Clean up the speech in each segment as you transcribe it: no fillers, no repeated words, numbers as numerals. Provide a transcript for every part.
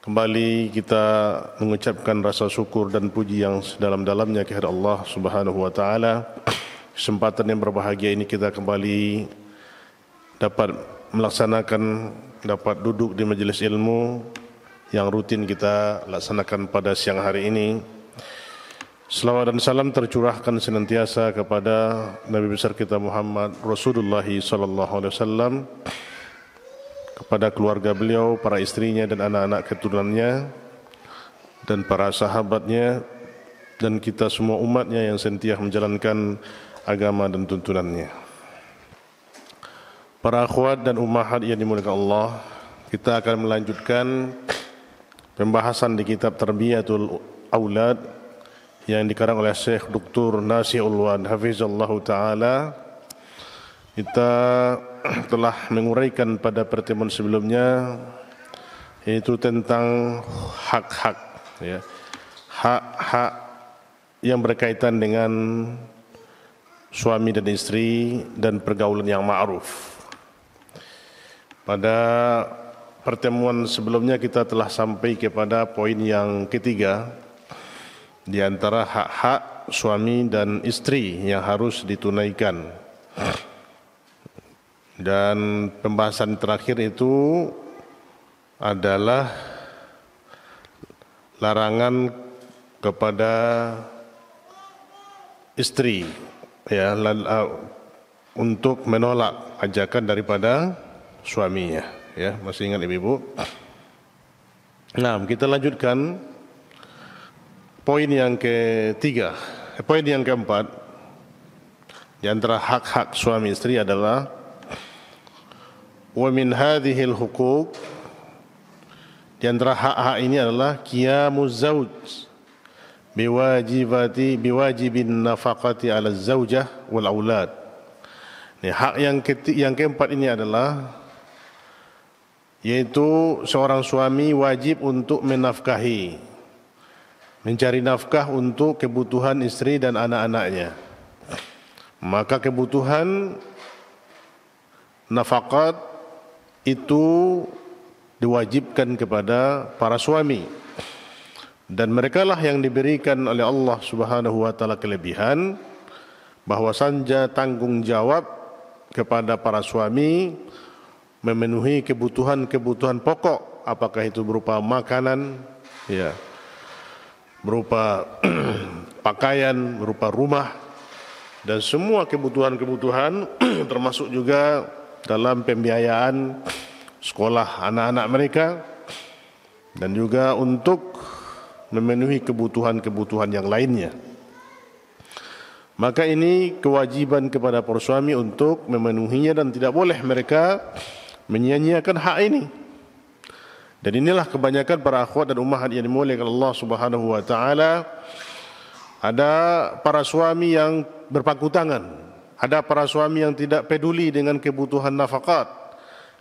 Kembali kita mengucapkan rasa syukur dan puji yang sedalam-dalamnya kehadirat Allah Subhanahu wa taala. Kesempatan yang berbahagia ini kita kembali dapat melaksanakan, dapat duduk di majelis ilmu yang rutin kita laksanakan pada siang hari ini. Selawat dan salam tercurahkan senantiasa kepada Nabi besar kita Muhammad Rasulullah sallallahu alaihi wasallam, kepada keluarga beliau, para istrinya dan anak-anak keturunannya, dan para sahabatnya, dan kita semua umatnya yang sentiasa menjalankan agama dan tuntunannya. Para akhwat dan ummahat yang dimuliakan Allah, kita akan melanjutkan pembahasan di kitab Tarbiyatul Aulad yang dikarang oleh Syekh Dr. Nasi Ulwan Hafizallahu Ta'ala. Kita telah menguraikan pada pertemuan sebelumnya yaitu tentang hak-hak, ya, hak-hak yang berkaitan dengan suami dan istri dan pergaulan yang ma'ruf. Pada pertemuan sebelumnya kita telah sampai kepada poin yang ketiga di antara hak-hak suami dan istri yang harus ditunaikan. Dan pembahasan terakhir itu adalah larangan kepada istri, ya, untuk menolak ajakan daripada suaminya, ya. Masih ingat ibu-ibu? Nah, kita lanjutkan poin yang ketiga. Poin yang keempat di antara hak-hak suami istri adalah wa min hadhil huquq, di antara hak-hak ini adalah qiyamuz zauj biwajibin nafaqati 'ala zaujah wal aulad. Ini hak yang keempat ini adalah yaitu seorang suami wajib untuk menafkahi, mencari nafkah untuk kebutuhan istri dan anak-anaknya. Maka kebutuhan nafaqat itu diwajibkan kepada para suami, dan merekalah yang diberikan oleh Allah Subhanahu wa taala kelebihan bahwasanya tanggung jawab kepada para suami memenuhi kebutuhan pokok, apakah itu berupa makanan, ya, berupa pakaian, berupa rumah, dan semua kebutuhan termasuk juga dalam pembiayaan sekolah anak-anak mereka, dan juga untuk memenuhi kebutuhan yang lainnya. Maka ini kewajiban kepada para suami untuk memenuhinya, dan tidak boleh mereka menyia-nyiakan hak ini. Dan inilah kebanyakan para akhwat dan ummahat yang dimuliakan Allah Subhanahu wa taala. Ada para suami yang berpangku tangan, ada para suami yang tidak peduli dengan kebutuhan nafaqat.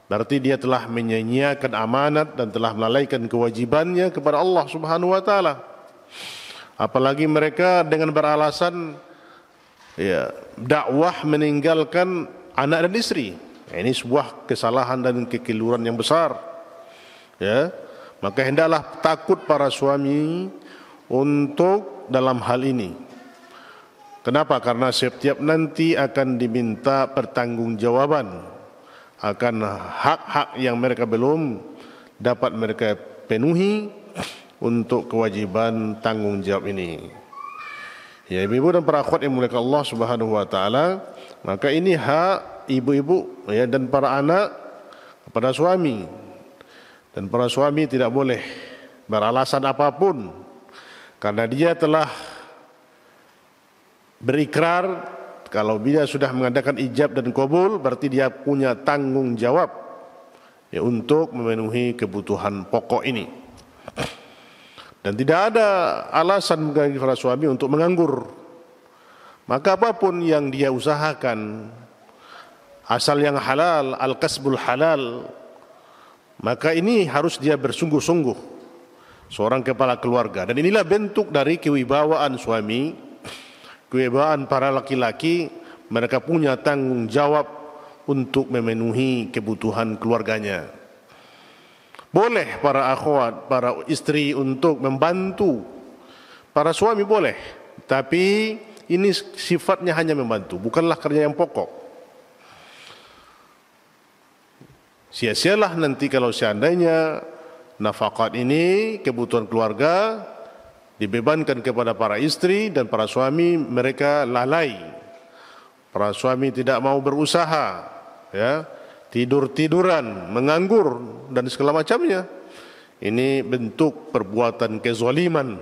Berarti dia telah menyia-nyiakan amanat dan telah melalaikan kewajibannya kepada Allah Subhanahu wa taala. Apalagi mereka dengan beralasan, ya, dakwah meninggalkan anak dan istri. Ini sebuah kesalahan dan kekeliruan yang besar, ya. Maka hendaklah takut para suami untuk dalam hal ini. Kenapa? Karena setiap nanti akan diminta pertanggungjawaban akan hak-hak yang mereka belum dapat mereka penuhi untuk kewajiban tanggung jawab ini. Ya, ibu-ibu dan para akhwat yang muliakan Allah Subhanahu wa taala, maka ini hak ibu-ibu, ya, dan para anak kepada suami. Dan para suami tidak boleh beralasan apapun, karena dia telah berikrar kalau dia sudah mengadakan ijab dan qabul, berarti dia punya tanggung jawab, ya, untuk memenuhi kebutuhan pokok ini. Dan tidak ada alasan bagi para suami untuk menganggur. Maka apapun yang dia usahakan, asal yang halal, al-kasbul halal, maka ini harus dia bersungguh-sungguh, seorang kepala keluarga. Dan inilah bentuk dari kewibawaan suami, kewibawaan para laki-laki. Mereka punya tanggung jawab untuk memenuhi kebutuhan keluarganya. Boleh para akhwat, para istri untuk membantu para suami boleh, tapi ini sifatnya hanya membantu, bukanlah kerja yang pokok. Sia-sialah nanti kalau seandainya nafaqat ini, kebutuhan keluarga dibebankan kepada para istri dan para suami, mereka lalai. Para suami tidak mau berusaha, ya, tidur-tiduran, menganggur dan segala macamnya. Ini bentuk perbuatan kezaliman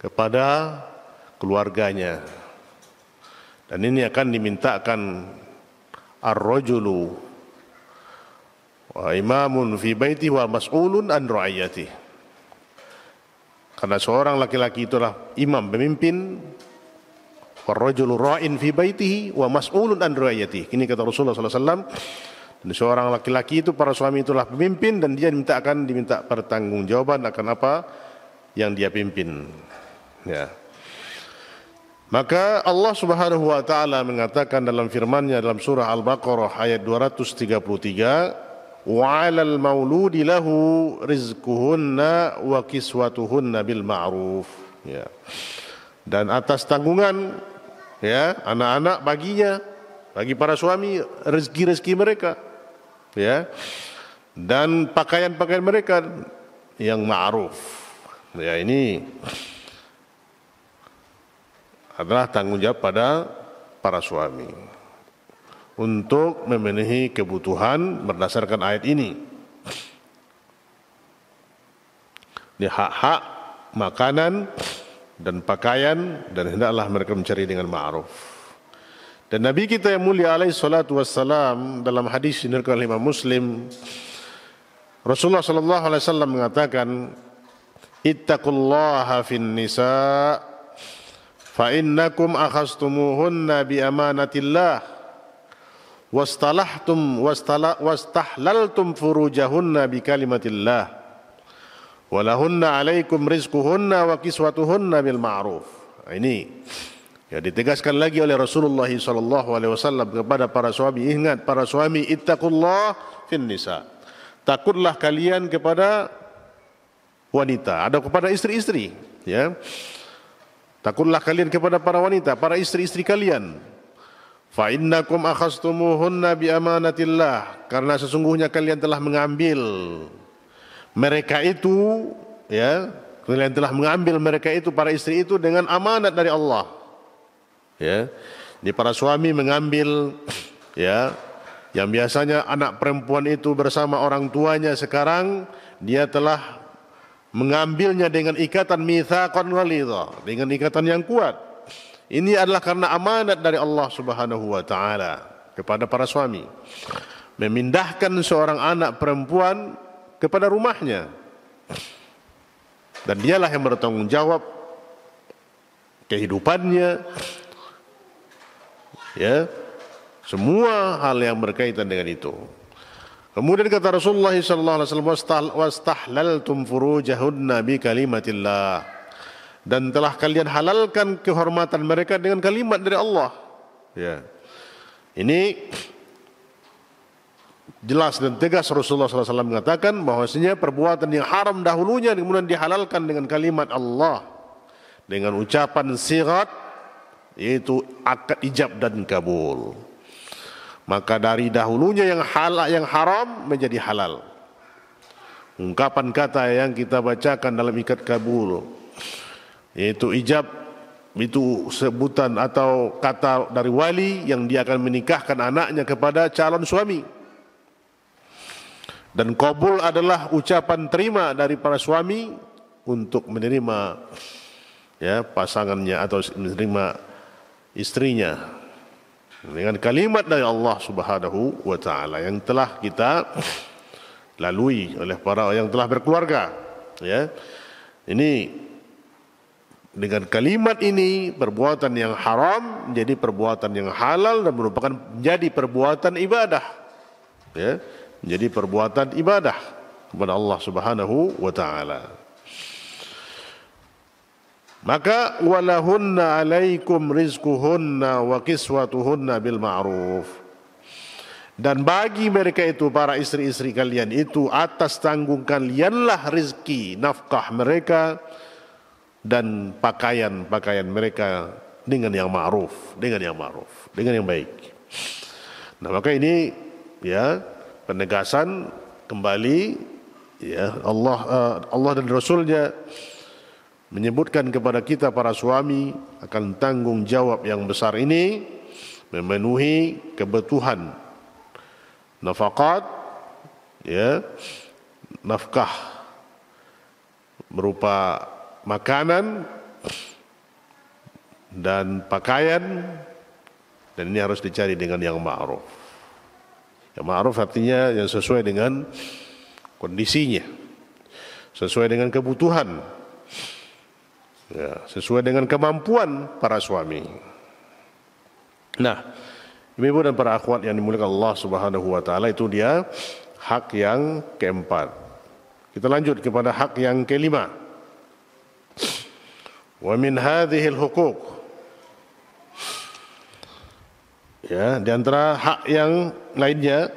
kepada keluarganya. Dan ini akan dimintakan ar-rajulu wa imamun fi baiti wa mas'ulun an ra'iyati. Karena seorang laki-laki itulah imam, pemimpin. Ar-rajulu ra'in fi baitihi wa mas'ulun an ra'iyati. Ini kata Rasulullah sallallahu alaihi wasallam. Dan seorang laki-laki itu, para suami itulah pemimpin, dan dia diminta pertanggungjawaban akan apa yang dia pimpin. Ya. Maka Allah Subhanahu wa taala mengatakan dalam firman-Nya dalam surah Al-Baqarah ayat 233, wa 'alal mauludi lahu rizquhunna wa kiswatuhunna bil ma'ruf. Ya. Dan atas tanggungan, ya, anak-anak baginya, bagi para suami rezeki-rezeki mereka, ya, dan pakaian-pakaian mereka yang ma'ruf. Ya, ini adalah tanggung jawab pada para suami untuk memenuhi kebutuhan berdasarkan ayat ini. Ini hak-hak makanan dan pakaian, dan hendaklah mereka mencari dengan ma'ruf. Dan Nabi kita yang mulia alaihi salatu wassalam dalam hadis diriwayatkan oleh Imam Muslim, Rasulullah sallallahu alaihi wasallam mengatakan, ittaqullaha fin nisa fa innakum akhastumuhunna bi amanatillah wastahlaltum furujahunna bi kalimatillah walahunna alaikum rizquhunna wa kiswatuhunna bil ma'ruf. Ini ya ditegaskan lagi oleh Rasulullah sallallahu alaihi wasallam kepada para suami. Ingat para suami, ittaqullah fin nisa. Takutlah kalian kepada wanita, ada kepada istri-istri, ya. Takutlah kalian kepada para wanita, para istri-istri kalian. Fa innakum akhastumuhunna bi amanatillah, karena sesungguhnya kalian telah mengambil mereka itu, ya, kalian telah mengambil mereka itu, para istri itu, dengan amanat dari Allah. Ya, ini para suami mengambil, ya, yang biasanya anak perempuan itu bersama orang tuanya, sekarang dia telah mengambilnya dengan ikatan mitsaqan ghalidha, dengan ikatan yang kuat. Ini adalah karena amanat dari Allah Subhanahu wa taala kepada para suami, memindahkan seorang anak perempuan kepada rumahnya, dan dialah yang bertanggung jawab kehidupannya, ya, semua hal yang berkaitan dengan itu. Kemudian kata Rasulullah sallallahu alaihi wasallam, wastahlaltum furujahunna bi kalimatillah, dan telah kalian halalkan kehormatan mereka dengan kalimat dari Allah. Ya. Ini jelas dan tegas Rasulullah SAW mengatakan bahwasanya perbuatan yang haram dahulunya kemudian dihalalkan dengan kalimat Allah, dengan ucapan sigat, yaitu akad ijab dan kabul. Maka dari dahulunya yang halal, yang haram menjadi halal. Ungkapan kata yang kita bacakan dalam ikat kabul, yaitu ijab, itu sebutan atau kata dari wali yang dia akan menikahkan anaknya kepada calon suami. Dan qabul adalah ucapan terima dari para suami untuk menerima, ya, pasangannya atau menerima istrinya dengan kalimat dari Allah Subhanahu wa taala yang telah kita lalui oleh para yang telah berkeluarga, ya. Ini dengan kalimat ini perbuatan yang haram menjadi perbuatan yang halal dan merupakan menjadi perbuatan ibadah, ya, menjadi perbuatan ibadah kepada Allah Subhanahu wa taala. Maka walahunna alaikum rizquhunna wa kiswatuhunna bil ma'ruf, Dan bagi mereka itu, para istri-istri kalian itu, atas tanggung kalianlah rezeki, nafkah mereka dan pakaian mereka dengan yang ma'ruf, dengan yang baik. Nah, maka ini ya penegasan kembali, ya Allah dan Rasulnya menyebutkan kepada kita para suami akan tanggung jawab yang besar ini, memenuhi kebutuhan nafaqat, ya, nafkah berupa makanan dan pakaian, dan ini harus dicari dengan yang ma'ruf. Yang ma'ruf artinya yang sesuai dengan kondisinya, sesuai dengan kebutuhan, ya, sesuai dengan kemampuan para suami. Nah, ibu dan para akhwat yang dimuliakan Allah Subhanahu wa taala, itu dia hak yang keempat. Kita lanjut kepada hak yang kelima. Wa min hadhil huquq, ya, di antara hak yang lainnya,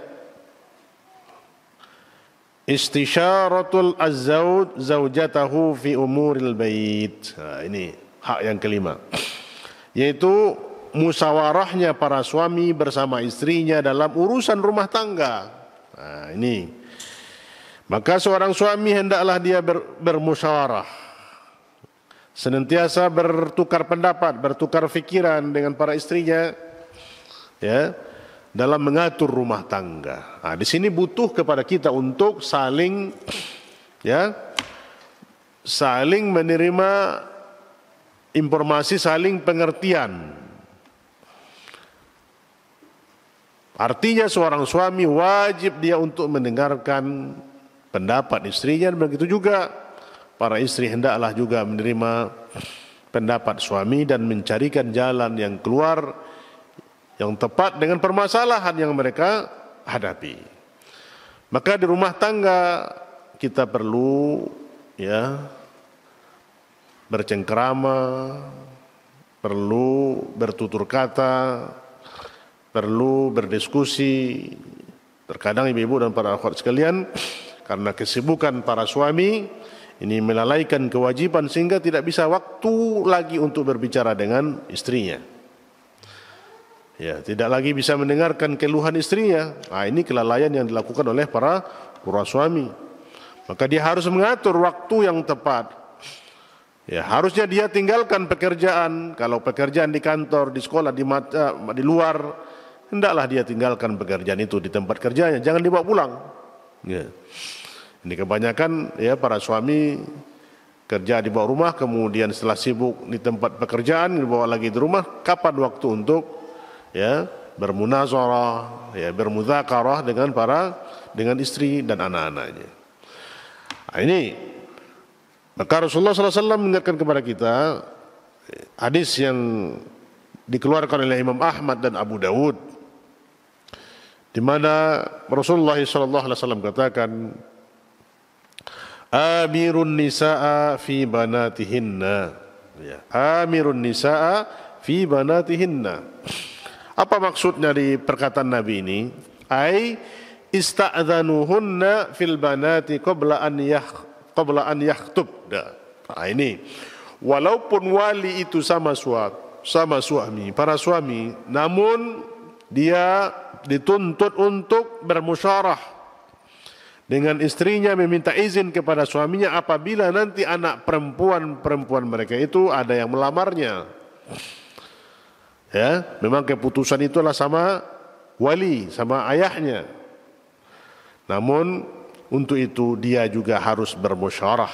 istisyaratul az-zawj zaujatahu fi umuril bait. Nah, ini hak yang kelima, yaitu musyawarahnya para suami bersama istrinya dalam urusan rumah tangga. Nah, ini maka seorang suami hendaklah dia bermusyawarah, senantiasa bertukar pendapat, bertukar fikiran dengan para istrinya, ya, dalam mengatur rumah tangga. Nah, di sini butuh kepada kita untuk saling, ya, saling menerima informasi, saling pengertian. Artinya seorang suami wajib dia untuk mendengarkan pendapat istrinya, dan begitu juga para istri hendaklah juga menerima pendapat suami dan mencarikan jalan yang keluar yang tepat dengan permasalahan yang mereka hadapi. Maka di rumah tangga kita perlu, ya, bercengkrama, perlu bertutur kata, perlu berdiskusi. Terkadang ibu-ibu dan para akhwat sekalian, karena kesibukan para suami ini melalaikan kewajiban sehingga tidak bisa waktu lagi untuk berbicara dengan istrinya. Ya, tidak lagi bisa mendengarkan keluhan istrinya. Nah, ini kelalaian yang dilakukan oleh para suami. Maka dia harus mengatur waktu yang tepat. Ya, harusnya dia tinggalkan pekerjaan. Kalau pekerjaan di kantor, di sekolah, di luar, hendaklah dia tinggalkan pekerjaan itu di tempat kerjanya, jangan dibawa pulang. Ya. Ini kebanyakan, ya, para suami kerja di bawah rumah, kemudian setelah sibuk di tempat pekerjaan dibawa lagi di rumah. Kapan waktu untuk, ya, bermunazarah, ya, bermudzakarah dengan istri dan anak-anaknya. Nah, ini maka Rasulullah SAW mengingatkan kepada kita hadis yang dikeluarkan oleh Imam Ahmad dan Abu Dawud, di mana Rasulullah SAW katakan, amirun nisaa fi banatihinna, ya, amirun nisaa fi banatihinna. Apa maksudnya di perkataan Nabi ini? Ai ista'dhanuhunna fil banati qabla an yakhtubna. Nah, ini walaupun wali itu sama suami, para suami, namun dia dituntut untuk bermusyawarah dengan istrinya, meminta izin kepada suaminya apabila nanti anak perempuan mereka itu ada yang melamarnya. Ya, memang keputusan itulah sama wali, sama ayahnya. Namun untuk itu dia juga harus bermusyawarah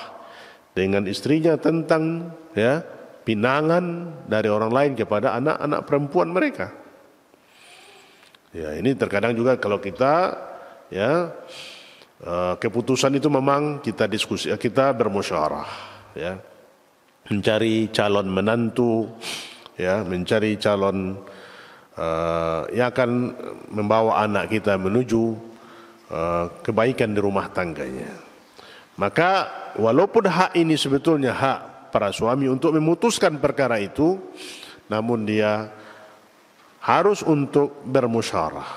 dengan istrinya tentang, ya, pinangan dari orang lain kepada anak-anak perempuan mereka. Ya, ini terkadang juga kalau kita, ya, keputusan itu memang kita diskusi, kita bermusyawarah, ya, mencari calon menantu, ya, mencari calon yang akan membawa anak kita menuju kebaikan di rumah tangganya. Maka walaupun hak ini sebetulnya hak para suami untuk memutuskan perkara itu, namun dia harus untuk bermusyawarah,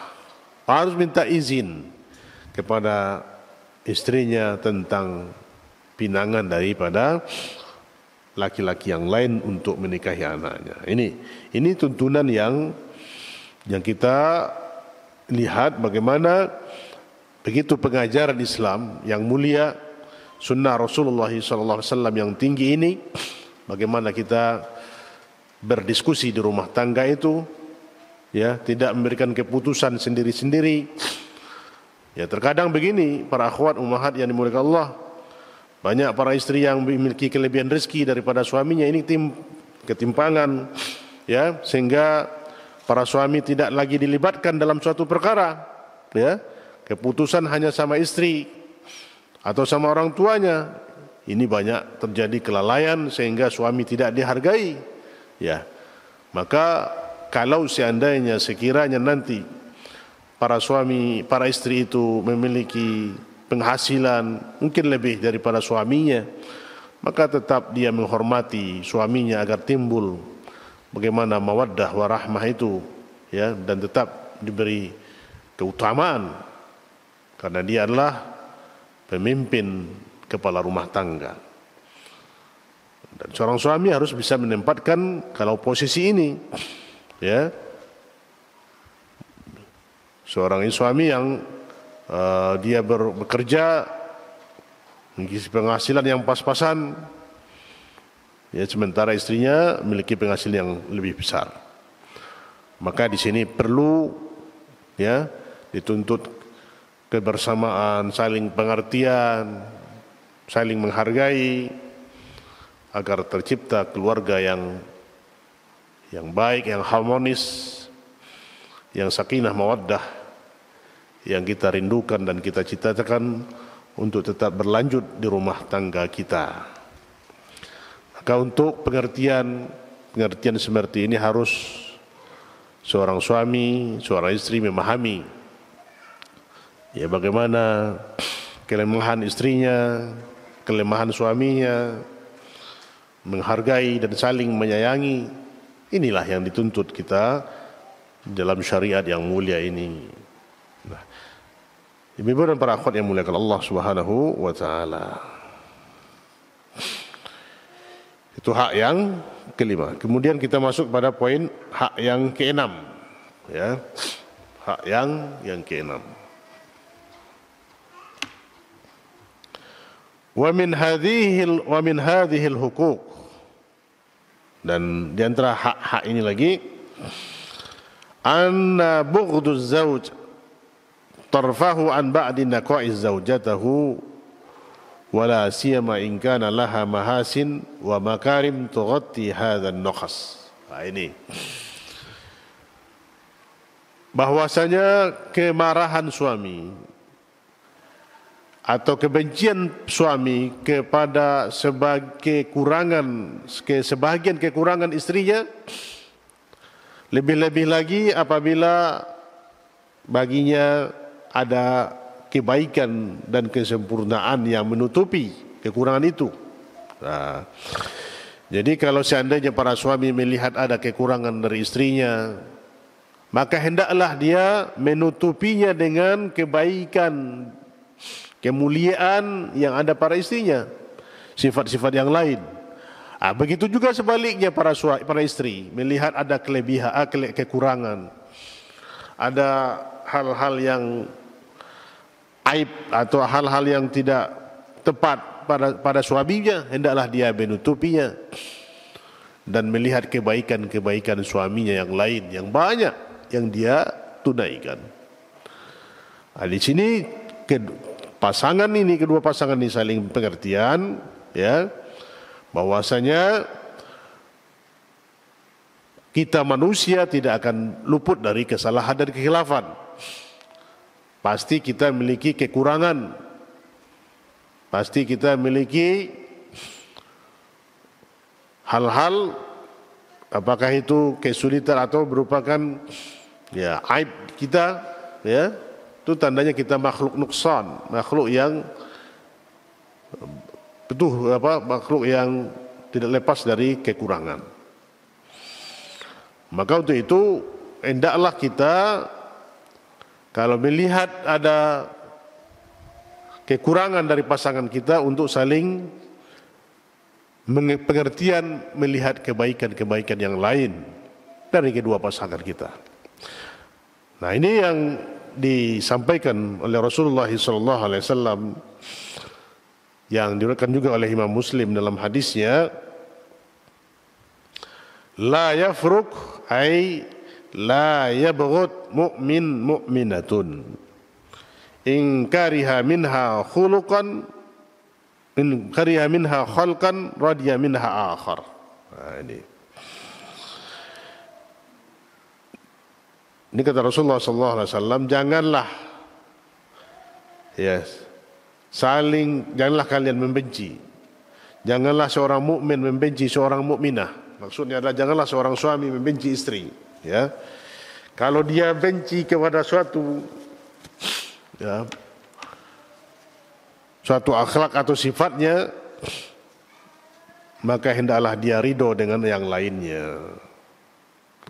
harus minta izin kepada istrinya tentang pinangan daripada laki-laki yang lain untuk menikahi anaknya. Ini tuntunan yang kita lihat bagaimana begitu pengajaran Islam yang mulia, sunnah Rasulullah SAW yang tinggi ini, bagaimana kita berdiskusi di rumah tangga itu, ya, tidak memberikan keputusan sendiri-sendiri. Ya, terkadang begini para akhwat ummahat yang dimuliakan Allah, banyak para istri yang memiliki kelebihan rezeki daripada suaminya, ini ketimpangan, ya, sehingga para suami tidak lagi dilibatkan dalam suatu perkara, ya, keputusan hanya sama istri atau sama orang tuanya. Ini banyak terjadi kelalaian sehingga suami tidak dihargai, ya. Maka kalau seandainya sekiranya nanti para istri itu memiliki penghasilan mungkin lebih daripada suaminya, maka tetap dia menghormati suaminya agar timbul bagaimana mawaddah warahmah itu, ya, dan tetap diberi keutamaan karena dia adalah pemimpin kepala rumah tangga. Dan seorang suami harus bisa menempatkan kalau posisi ini, ya, seorang suami yang dia bekerja memiliki penghasilan yang pas-pasan, ya, sementara istrinya memiliki penghasilan yang lebih besar. Maka di sini perlu, ya, dituntut kebersamaan, saling pengertian, saling menghargai agar tercipta keluarga yang baik, yang harmonis, yang sakinah mawaddah yang kita rindukan dan kita cita-citakan untuk tetap berlanjut di rumah tangga kita. Maka untuk pengertian seperti ini harus seorang suami, seorang istri memahami, ya, bagaimana kelemahan istrinya, kelemahan suaminya, menghargai dan saling menyayangi. Inilah yang dituntut kita dalam syariat yang mulia ini. Ibu-ibu dan para akhwat yang muliakan Allah Subhanahu wa taala. Itu hak yang kelima. Kemudian kita masuk pada poin hak yang keenam, ya. Hak yang keenam. Wa min hadhihi al-huquq, dan di antara hak-hak ini lagi, anna bughduz zawj tarfahu an ba'di naqa'iz zawjatahu wala siyama in kana laha mahasin wa makarim tughatti hadzal naqas. Ini bahwasanya kemarahan suami atau kebencian suami kepada sebagian kekurangan istrinya, lebih-lebih lagi apabila baginya ada kebaikan dan kesempurnaan yang menutupi kekurangan itu. Nah, jadi kalau seandainya para suami melihat ada kekurangan dari istrinya, maka hendaklah dia menutupinya dengan kebaikan, kemuliaan yang ada pada istrinya, sifat-sifat yang lain. Begitu juga sebaliknya para istri melihat ada kekurangan, ada hal-hal yang aib atau hal-hal yang tidak tepat pada suaminya, hendaklah dia menutupinya dan melihat kebaikan-kebaikan suaminya yang lain yang banyak yang dia tunaikan. Di sini kedua pasangan ini saling pengertian, ya, bahwasanya kita manusia tidak akan luput dari kesalahan dan kekhilafan. Pasti kita memiliki kekurangan, pasti kita memiliki hal-hal, apakah itu kesulitan atau merupakan, ya, aib kita, ya, itu tandanya kita makhluk nuksan, makhluk yang makhluk yang tidak lepas dari kekurangan. Maka untuk itu hendaklah kita Kalau melihat ada kekurangan dari pasangan kita, untuk saling pengertian melihat kebaikan-kebaikan yang lain dari kedua pasangan kita. Nah, ini yang disampaikan oleh Rasulullah SAW yang diriwayatkan juga oleh Imam Muslim dalam hadisnya, la yafruq ay la yabghud mu'min mu'minatun in kariha minha khuluqan in kariha minha khalqan radiya minha akhar. Nah, ini kata Rasulullah SAW, janganlah janganlah kalian membenci, janganlah seorang mukmin membenci seorang mukminah. Maksudnya adalah janganlah seorang suami membenci istri. Ya, kalau dia benci kepada suatu akhlak atau sifatnya, maka hendaklah dia ridho dengan yang lainnya.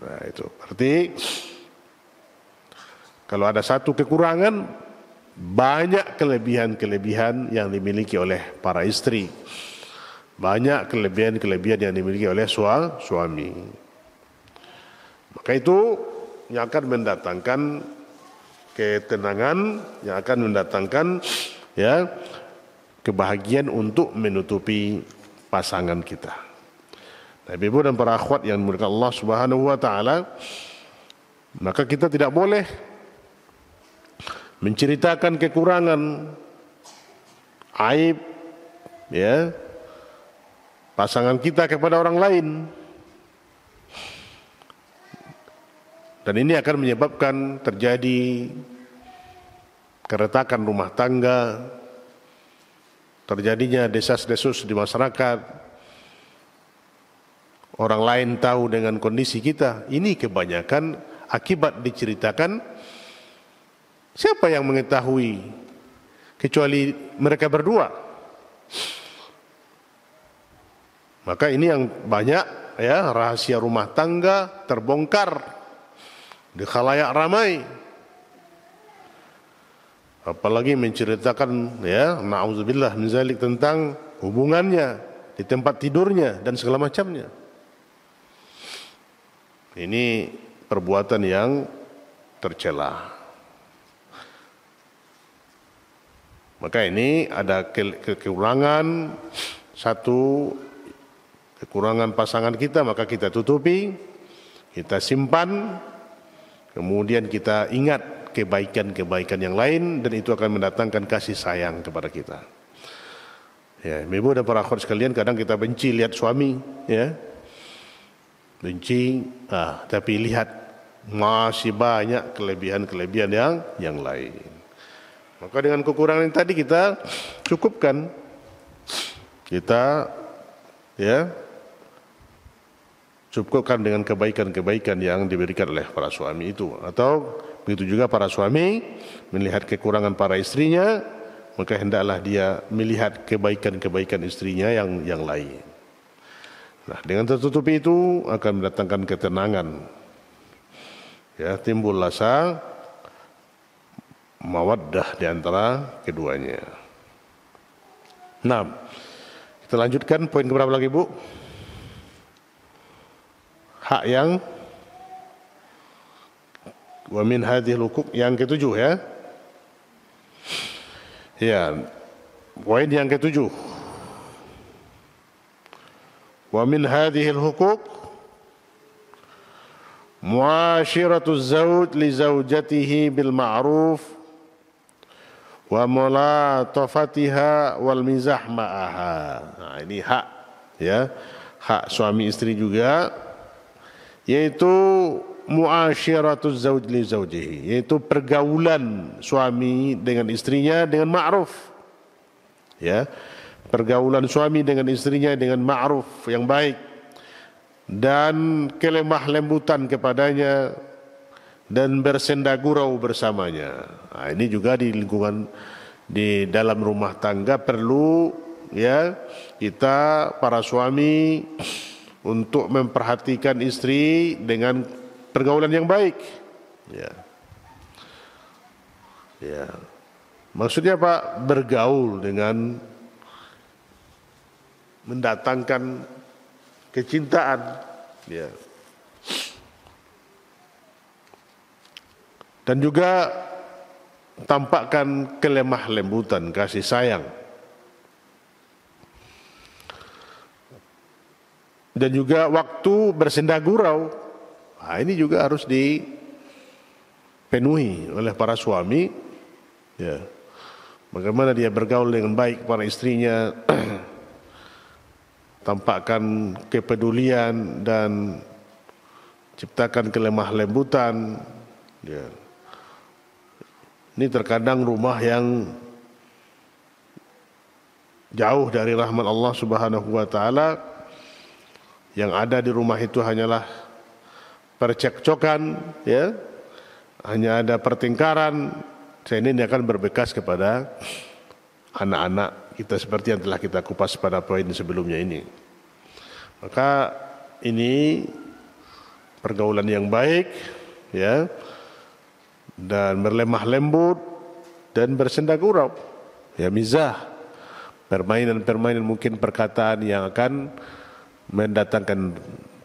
Nah, itu berarti kalau ada satu kekurangan, banyak kelebihan-kelebihan yang dimiliki oleh para istri, banyak kelebihan-kelebihan yang dimiliki oleh suami. Maka itu yang akan mendatangkan ketenangan, yang akan mendatangkan kebahagiaan untuk menutupi pasangan kita. Nah, ibu dan para akhwat yang dimuliakan Allah Subhanahu wa taala, maka kita tidak boleh menceritakan kekurangan, aib pasangan kita kepada orang lain. Dan ini akan menyebabkan terjadi keretakan rumah tangga, terjadinya desas-desus di masyarakat, orang lain tahu dengan kondisi kita. Ini kebanyakan akibat diceritakan, siapa yang mengetahui kecuali mereka berdua. Maka ini yang banyak rahasia rumah tangga terbongkar di khalayak ramai. Apalagi menceritakan na'udzubillah min zalik, tentang hubungannya di tempat tidurnya dan segala macamnya. Ini perbuatan yang tercela. Maka ini ada kekurangan, satu kekurangan pasangan kita, maka kita tutupi, kita simpan, kemudian kita ingat kebaikan-kebaikan yang lain, dan itu akan mendatangkan kasih sayang kepada kita. Ya, ibu dan para akhwat sekalian, kadang kita benci lihat suami, benci, tapi lihat masih banyak kelebihan-kelebihan yang lain. Maka dengan kekurangan yang tadi kita cukupkan, kita cukupkan dengan kebaikan-kebaikan yang diberikan oleh para suami itu. Atau begitu juga para suami melihat kekurangan para istrinya, maka hendaklah dia melihat kebaikan-kebaikan istrinya yang lain. Nah, dengan tertutupi itu akan mendatangkan ketenangan. Timbul rasa mawaddah di antara keduanya. Nah, kita lanjutkan poin keberapa lagi, Bu? Hak yang wa min hadhil hukuk, yang ketujuh ya. Poin yang ketujuh. Wa min hadhil hukuk muasyiratu zawj li zawjatihi bil ma'ruf wa mulatafatiha wal mizah ma'aha. Nah, ini hak hak suami istri juga, yaitu muasyiratuz zauj li zaujihi, yaitu pergaulan suami dengan istrinya dengan ma'ruf. Pergaulan suami dengan istrinya dengan ma'ruf, yang baik, dan kelemah lembutan kepadanya dan bersenda gurau bersamanya. Nah, ini juga di lingkungan di dalam rumah tangga perlu kita para suami untuk memperhatikan istri dengan pergaulan yang baik. Ya. Maksudnya apa? Bergaul dengan mendatangkan kecintaan. Ya. Dan juga tampakkan kelemah lembutan, kasih sayang. Dan juga waktu bersenda gurau. Nah, ini juga harus dipenuhi oleh para suami. Ya. Bagaimana dia bergaul dengan baik para istrinya, tampakkan kepedulian dan ciptakan kelemah lembutan. Ya. Ini terkadang rumah yang jauh dari rahmat Allah Subhanahu wa taala, yang ada di rumah itu hanyalah percekcokan, ya. Hanya ada pertengkaran. Ini akan berbekas kepada anak-anak kita seperti yang telah kita kupas pada poin sebelumnya ini. Maka ini pergaulan yang baik, ya, dan berlemah lembut dan bersenda gurau, ya, mizah, permainan-permainan, mungkin perkataan yang akan mendatangkan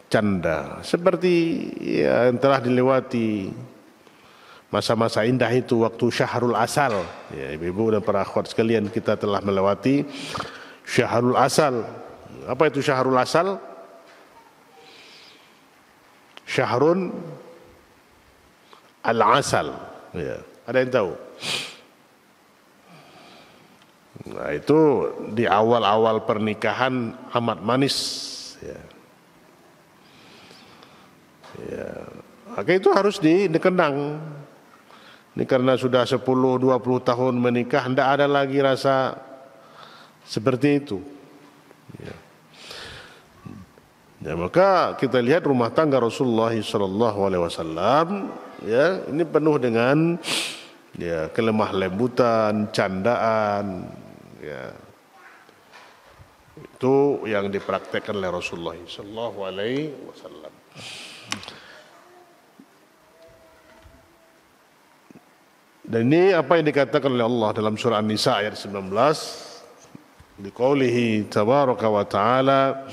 canda, seperti ya, yang telah dilewati masa-masa indah itu waktu Syahrul Asal. Ya, ibu-ibu dan para akhwat sekalian, kita telah melewati Syahrul Asal. Apa itu Syahrul Asal? Syahrun Al-Asal. Ya, ada yang tahu? Nah, itu di awal-awal pernikahan amat manis. Ya. Ya. Maka itu harus dikenang. Ini karena sudah 10-20 tahun menikah, tidak ada lagi rasa seperti itu. Ya. Ya, maka kita lihat rumah tangga Rasulullah SAW, ya, ini penuh dengan ya, kelemah lembutan, candaan, ya. Itu yang dipraktekkan oleh Rasulullah SAW. Dan ini apa yang dikatakan oleh Allah dalam surah An-Nisa ayat 19, di qaulihi tabaraka wa ta'ala,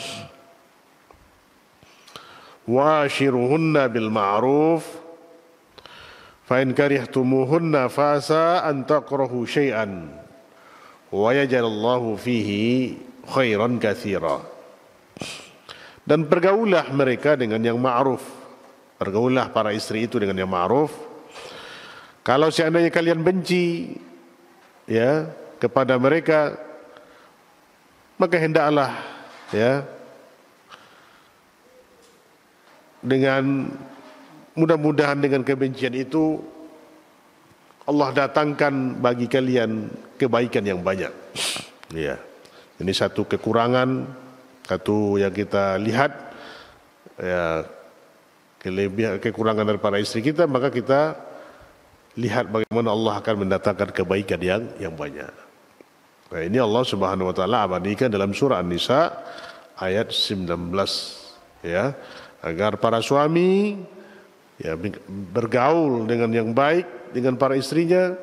wa'ashiruhunna bil ma'ruf fa in karihtumuhunna fasa an takrahu syai'an wa yaj'alallahu fihi khairan katsira. Dan pergaulah mereka dengan yang ma'ruf. Pergaulah para istri itu dengan yang ma'ruf. Kalau seandainya kalian benci, ya, kepada mereka, maka hendaklah, ya, dengan mudah-mudahan dengan kebencian itu Allah datangkan bagi kalian kebaikan yang banyak. Ya. Ini satu kekurangan, satu yang kita lihat, ya, kekurangan dari para istri kita, maka kita lihat bagaimana Allah akan mendatangkan kebaikan yang banyak. Nah, ini Allah Subhanahu wa taala abadikan dalam surah An-Nisa ayat 19, ya, agar para suami ya bergaul dengan yang baik dengan para istrinya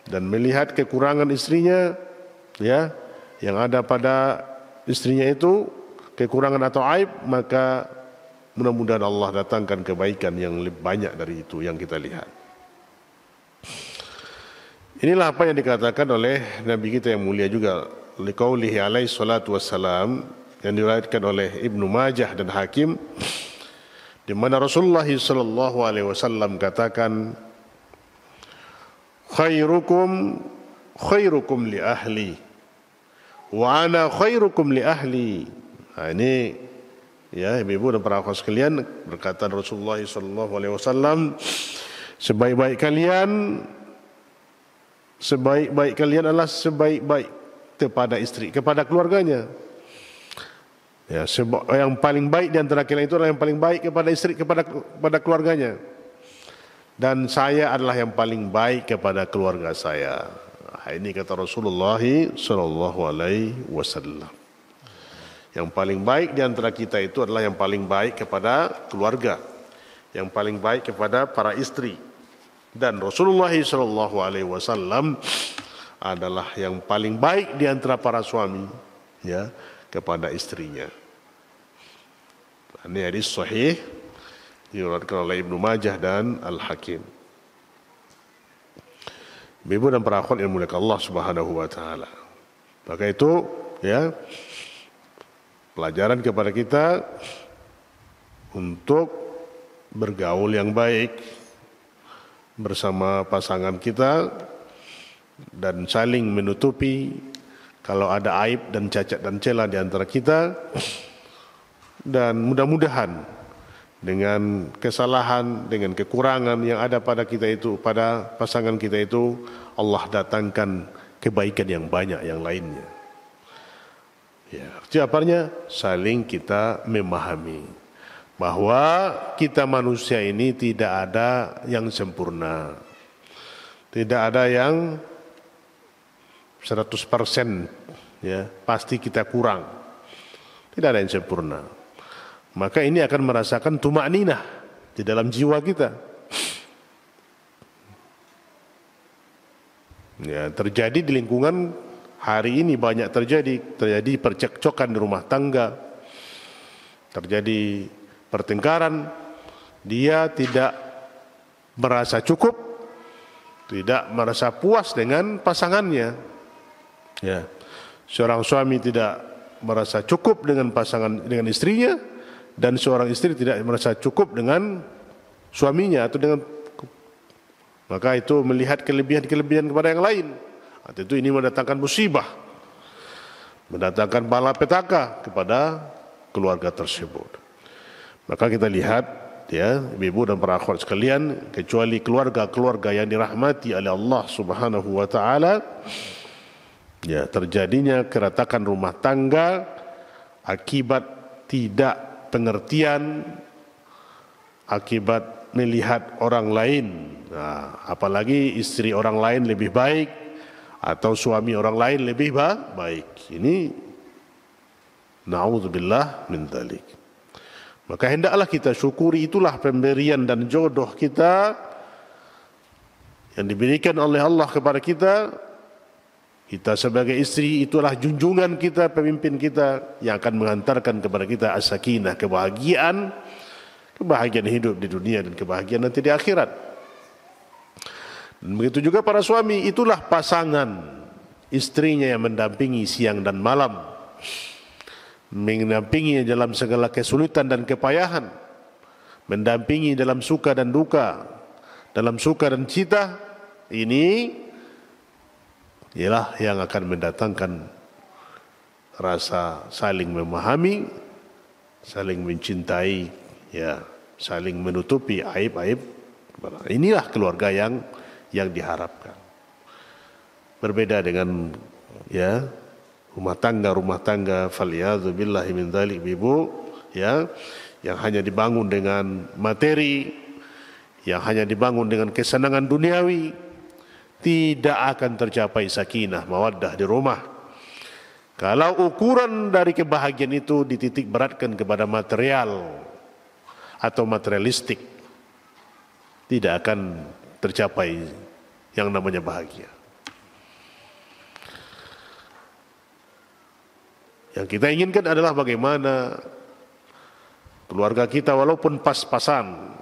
dan melihat kekurangan istrinya, ya, yang ada pada istrinya itu kekurangan atau aib, maka mudah-mudahan Allah datangkan kebaikan yang lebih banyak dari itu yang kita lihat. Inilah apa yang dikatakan oleh Nabi kita yang mulia juga, liqaulihi alaihi salatu wassalam, yang diriwayatkan oleh Ibnu Majah dan Hakim, di mana Rasulullah sallallahu alaihi wasallam katakan, khairukum khairukum li ahli wa ana khairukum li ahli. Nah, ini ya, ibu-ibu dan para akhwat sekalian, berkata Rasulullah sallallahu alaihi wasallam, sebaik-baik kalian adalah sebaik-baik kepada istri, kepada keluarganya. Ya, yang paling baik di antara kalian itu adalah yang paling baik kepada istri, kepada keluarganya. Dan saya adalah yang paling baik kepada keluarga saya. Nah, ini kata Rasulullah sallallahu alaihi wasallam. Yang paling baik di antara kita itu adalah yang paling baik kepada keluarga, yang paling baik kepada para istri. Dan Rasulullah SAW adalah yang paling baik di antara para suami, ya, kepada istrinya. Ini hadis sahih diriwayatkan oleh Ibnu Majah dan Al-Hakim. Ibu dan para akhwat yang dimuliakan Allah Subhanahu wa taala. Maka itu, ya, pelajaran kepada kita untuk bergaul yang baik bersama pasangan kita dan saling menutupi kalau ada aib dan cacat dan celah di antara kita, dan mudah-mudahan dengan kesalahan, dengan kekurangan yang ada pada kita itu, pada pasangan kita itu, Allah datangkan kebaikan yang banyak yang lainnya. Ya, artinya saling kita memahami bahwa kita manusia ini tidak ada yang sempurna, tidak ada yang 100%, ya, pasti kita kurang, tidak ada yang sempurna. Maka ini akan merasakan tumakninah di dalam jiwa kita. Ya, terjadi di lingkungan hari ini banyak terjadi percekcokan di rumah tangga, terjadi pertengkaran. Dia tidak merasa cukup, tidak merasa puas dengan pasangannya. Ya, seorang suami tidak merasa cukup dengan dengan istrinya, dan seorang istri tidak merasa cukup dengan suaminya atau dengan, maka itu melihat kelebihan-kelebihan kepada yang lain. Atau itu ini mendatangkan musibah, mendatangkan malapetaka kepada keluarga tersebut. Maka kita lihat, ya, ibu dan para akhwat sekalian, kecuali keluarga-keluarga yang dirahmati oleh Allah Subhanahu wa taala, ya, terjadinya keretakan rumah tangga akibat tidak pengertian, akibat melihat orang lain, apalagi istri orang lain lebih baik atau suami orang lain lebih baik. Ini na'udzubillah min dzalik. Maka hendaklah kita syukuri, itulah pemberian dan jodoh kita yang diberikan oleh Allah kepada kita. Kita sebagai istri itulah junjungan kita, pemimpin kita yang akan mengantarkan kepada kita as-sakinah, kebahagiaan hidup di dunia dan kebahagiaan nanti di akhirat. Dan begitu juga para suami, itulah pasangan istrinya yang mendampingi siang dan malam, mendampingi dalam segala kesulitan dan kepayahan, mendampingi dalam suka dan duka, dalam suka dan cita. Ini ialah yang akan mendatangkan rasa saling memahami, saling mencintai, ya, saling menutupi aib-aib. Inilah keluarga yang diharapkan. Berbeda dengan, ya, rumah tangga faliyadzu billahi min dzalik, ibu, ya, yang hanya dibangun dengan materi, yang hanya dibangun dengan kesenangan duniawi, tidak akan tercapai sakinah mawaddah di rumah. Kalau ukuran dari kebahagiaan itu dititik beratkan kepada material atau materialistik, tidak akan tercapai yang namanya bahagia. Yang kita inginkan adalah bagaimana keluarga kita walaupun pas-pasan,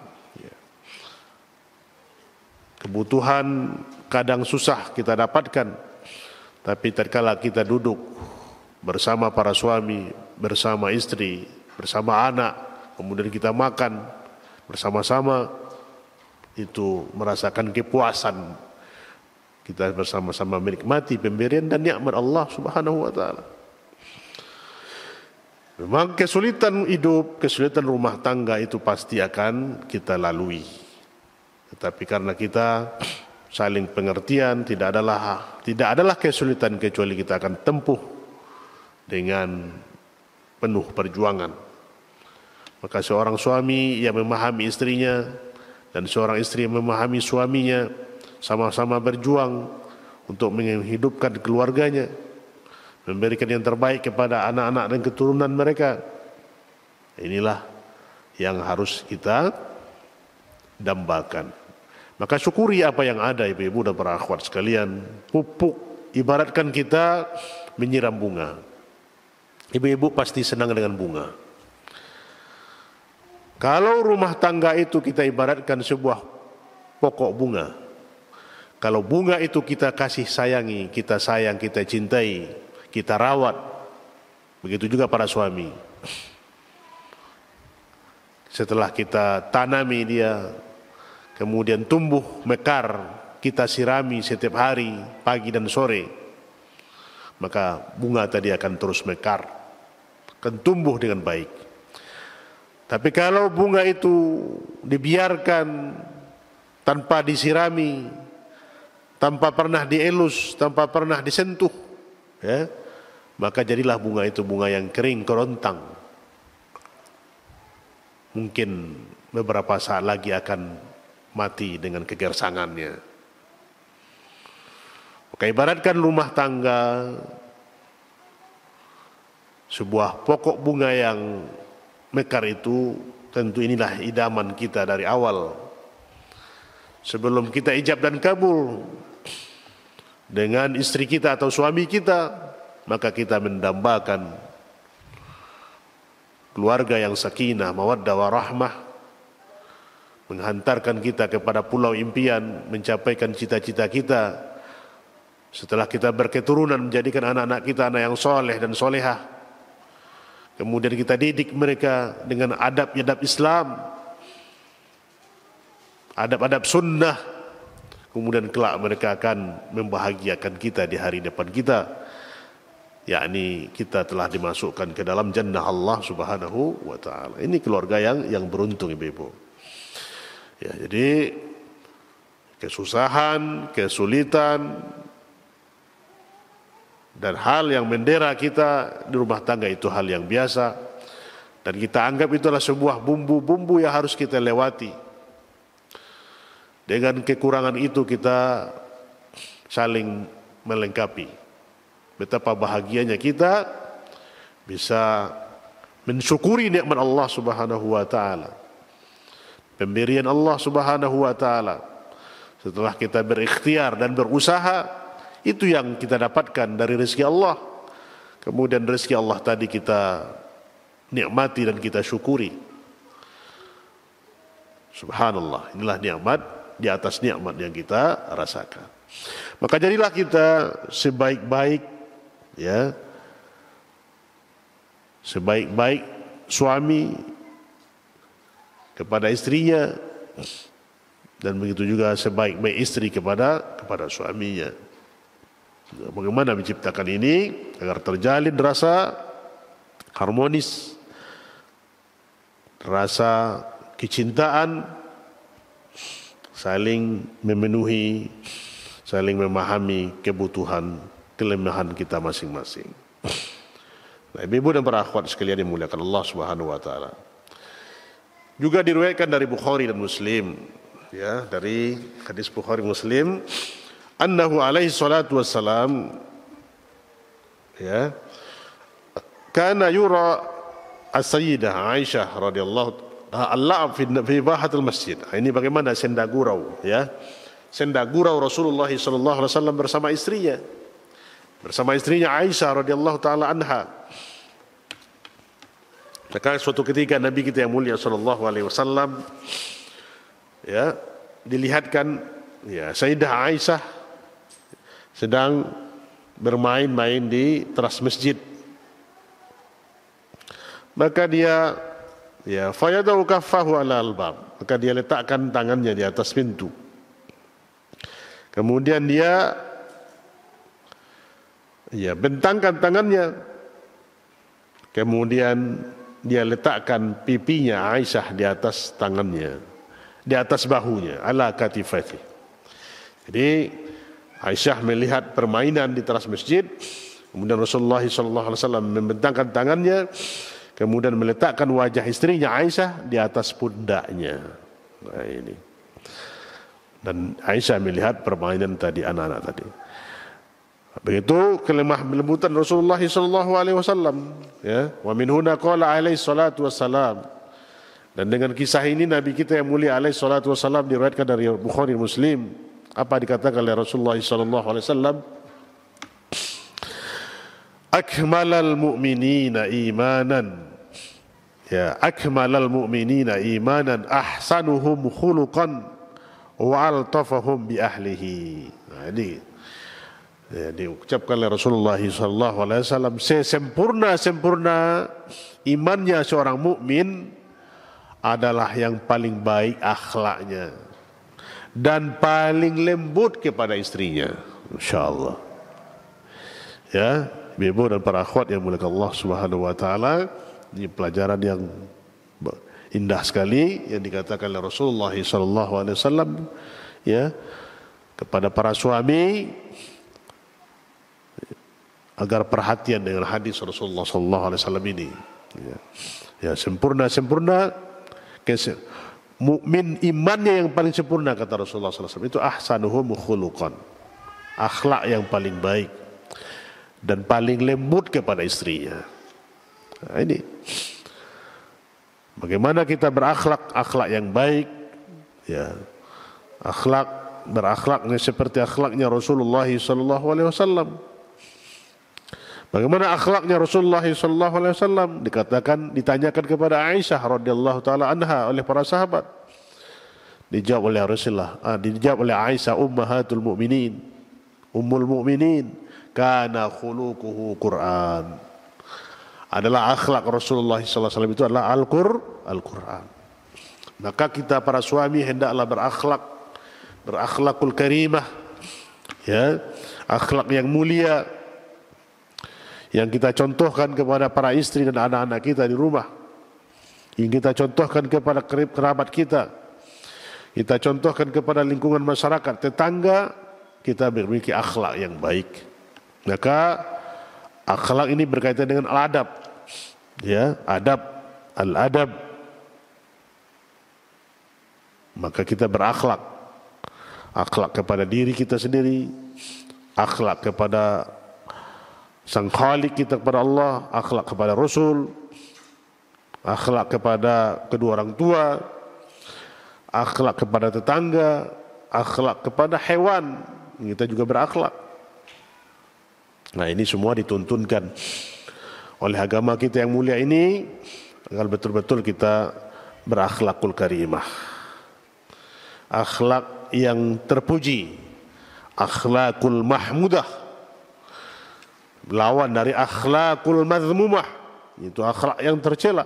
kebutuhan kadang susah kita dapatkan, tapi tatkala kita duduk bersama para suami, bersama istri, bersama anak, kemudian kita makan bersama-sama, itu merasakan kepuasan. Kita bersama-sama menikmati pemberian dan nikmat Allah Subhanahu wa taala. Memang kesulitan hidup, kesulitan rumah tangga itu pasti akan kita lalui. Tetapi karena kita saling pengertian, tidak adalah kesulitan kecuali kita akan tempuh dengan penuh perjuangan. Maka seorang suami yang memahami istrinya dan seorang istri yang memahami suaminya, sama-sama berjuang untuk menghidupkan keluarganya, memberikan yang terbaik kepada anak-anak dan keturunan mereka. Inilah yang harus kita dambakan. Maka syukuri apa yang ada, ibu-ibu dan para akhwat sekalian. Pupuk, ibaratkan kita menyiram bunga. Ibu-ibu pasti senang dengan bunga. Kalau rumah tangga itu kita ibaratkan sebuah pokok bunga. Kalau bunga itu kita kasih sayangi, kita sayang, kita cintai, kita rawat. Begitu juga para suami. Setelah kita tanami dia, kemudian tumbuh mekar, kita sirami setiap hari, pagi dan sore, maka bunga tadi akan terus mekar, akan tumbuh dengan baik. Tapi kalau bunga itu dibiarkan tanpa disirami, tanpa pernah dielus, tanpa pernah disentuh, ya, maka jadilah bunga itu bunga yang kering, kerontang. Mungkin beberapa saat lagi akan mati dengan kegersangannya. Maka ibaratkan rumah tangga sebuah pokok bunga yang mekar itu, tentu inilah idaman kita dari awal. Sebelum kita ijab dan kabul dengan istri kita atau suami kita, maka kita mendambakan keluarga yang sakinah, mawaddah warahmah, menghantarkan kita kepada pulau impian, mencapaikan cita-cita kita. Setelah kita berketurunan, menjadikan anak-anak kita anak yang soleh dan solehah. Kemudian kita didik mereka dengan adab-adab Islam, adab-adab sunnah. Kemudian kelak mereka akan membahagiakan kita di hari depan kita, yakni kita telah dimasukkan ke dalam jannah Allah Subhanahu wa taala. Ini keluarga yang beruntung, ibu-ibu. Ya, jadi kesusahan, kesulitan dan hal yang mendera kita di rumah tangga itu hal yang biasa, dan kita anggap itulah sebuah bumbu-bumbu yang harus kita lewati. Dengan kekurangan itu kita saling melengkapi. Betapa bahagianya kita bisa mensyukuri nikmat Allah Subhanahu wa taala, pemberian Allah Subhanahu wa taala. Setelah kita berikhtiar dan berusaha, itu yang kita dapatkan dari rezeki Allah. Kemudian rezeki Allah tadi kita nikmati dan kita syukuri. Subhanallah, inilah nikmat di atas nikmat yang kita rasakan. Maka jadilah kita sebaik-baik, ya, sebaik-baik suami kepada istrinya, dan begitu juga sebaik-baik istri kepada suaminya. Bagaimana menciptakan ini agar terjalin rasa harmonis, rasa kecintaan, saling memenuhi, saling memahami kebutuhan, kelemahan kita masing-masing. Nah, ibu dan para akhwat sekalian dimuliakan Allah Subhanahu wa taala. Juga diriwayatkan dari Bukhari dan Muslim, ya, dari hadis Bukhari Muslim, annahu alaihi salatu wassalam, ya, kana yura as-sayyidah Aisyah radhiyallahu al-la'ab fi bahatil masjid. Ini bagaimana senda gurau, ya. Senda gurau Rasulullah sallallahu alaihi wasallam bersama istrinya Aisyah radhiyallahu taala anha. Maka suatu ketika Nabi kita yang mulia sallallahu alaihi wasallam, ya, dilihatkan, ya, Sayyidah Aisyah sedang bermain-main di teras masjid. Maka dia, ya, fayadau kaffahu ala al-bab, maka dia letakkan tangannya di atas pintu. Kemudian dia, ya, bentangkan tangannya. Kemudian dia letakkan pipinya Aisyah di atas tangannya, di atas bahunya, ala katifati. Jadi Aisyah melihat permainan di teras masjid. Kemudian Rasulullah SAW membentangkan tangannya, kemudian meletakkan wajah istrinya Aisyah di atas pundaknya. Nah, ini. Dan Aisyah melihat permainan tadi, anak-anak tadi. Begitu kelemah lembutan Rasulullah SAW, ya. Wa min huna qala alaihi salatu wassalam, Dan dengan kisah ini Nabi kita yang mulia alaihi salatu wassalam diriwayatkan dari Bukhari Muslim, apa dikatakan oleh Rasulullah sallallahu alaihi wasallam, akmalal mu'minina imanan, ya, akmalal mu'minina imanan ahsanuhum khuluqan wa altafahum bi ahlihi. Nah, ini ya, diucapkan oleh Rasulullah sallallahu alaihi wasallam, sempurna imannya seorang mukmin adalah yang paling baik akhlaknya dan paling lembut kepada istrinya. Insyaallah. Ya, ibu dan para akhwat yang mulia Allah Subhanahu wa taala, ini pelajaran yang indah sekali yang dikatakan oleh Rasulullah sallallahu alaihi wasallam, ya, kepada para suami agar perhatian dengan hadis Rasulullah sallallahu alaihi wasallam ini. Ya, sempurna mukmin imannya yang paling sempurna, kata Rasulullah sallallahu alaihi wasallam, itu ahsanuhum khuluqan, akhlak yang paling baik dan paling lembut kepada istrinya. Nah, ini bagaimana kita berakhlak yang baik, ya, berakhlaknya seperti akhlaknya Rasulullah sallallahu alaihi wasallam. Bagaimana akhlaknya Rasulullah sallallahu alaihi wasallam? Ditanyakan kepada Aisyah radhiyallahu taala anha oleh para sahabat. Dijawab oleh Rasulullah, dijawab oleh Aisyah ummahatul mukminin, ummul mukminin, kana khuluquhu Quran. Adalah akhlak Rasulullah sallallahu alaihi wasallam itu adalah Al-Quran. Maka kita para suami hendaklah berakhlakul karimah, ya, akhlak yang mulia yang kita contohkan kepada para istri dan anak-anak kita di rumah, yang kita contohkan kepada kerabat kita contohkan kepada lingkungan masyarakat, tetangga kita, memiliki akhlak yang baik. Maka akhlak ini berkaitan dengan al-adab, ya, al-adab. Maka kita berakhlak, akhlak kepada diri kita sendiri, akhlak kepada Sang Khalik kita, kepada Allah, akhlak kepada Rasul, akhlak kepada kedua orang tua, akhlak kepada tetangga, akhlak kepada hewan, kita juga berakhlak. Nah, ini semua dituntunkan oleh agama kita yang mulia ini agar betul-betul kita berakhlakul karimah, akhlak yang terpuji, akhlakul mahmudah, lawan dari akhlakul mazmumah, itu akhlak yang tercela.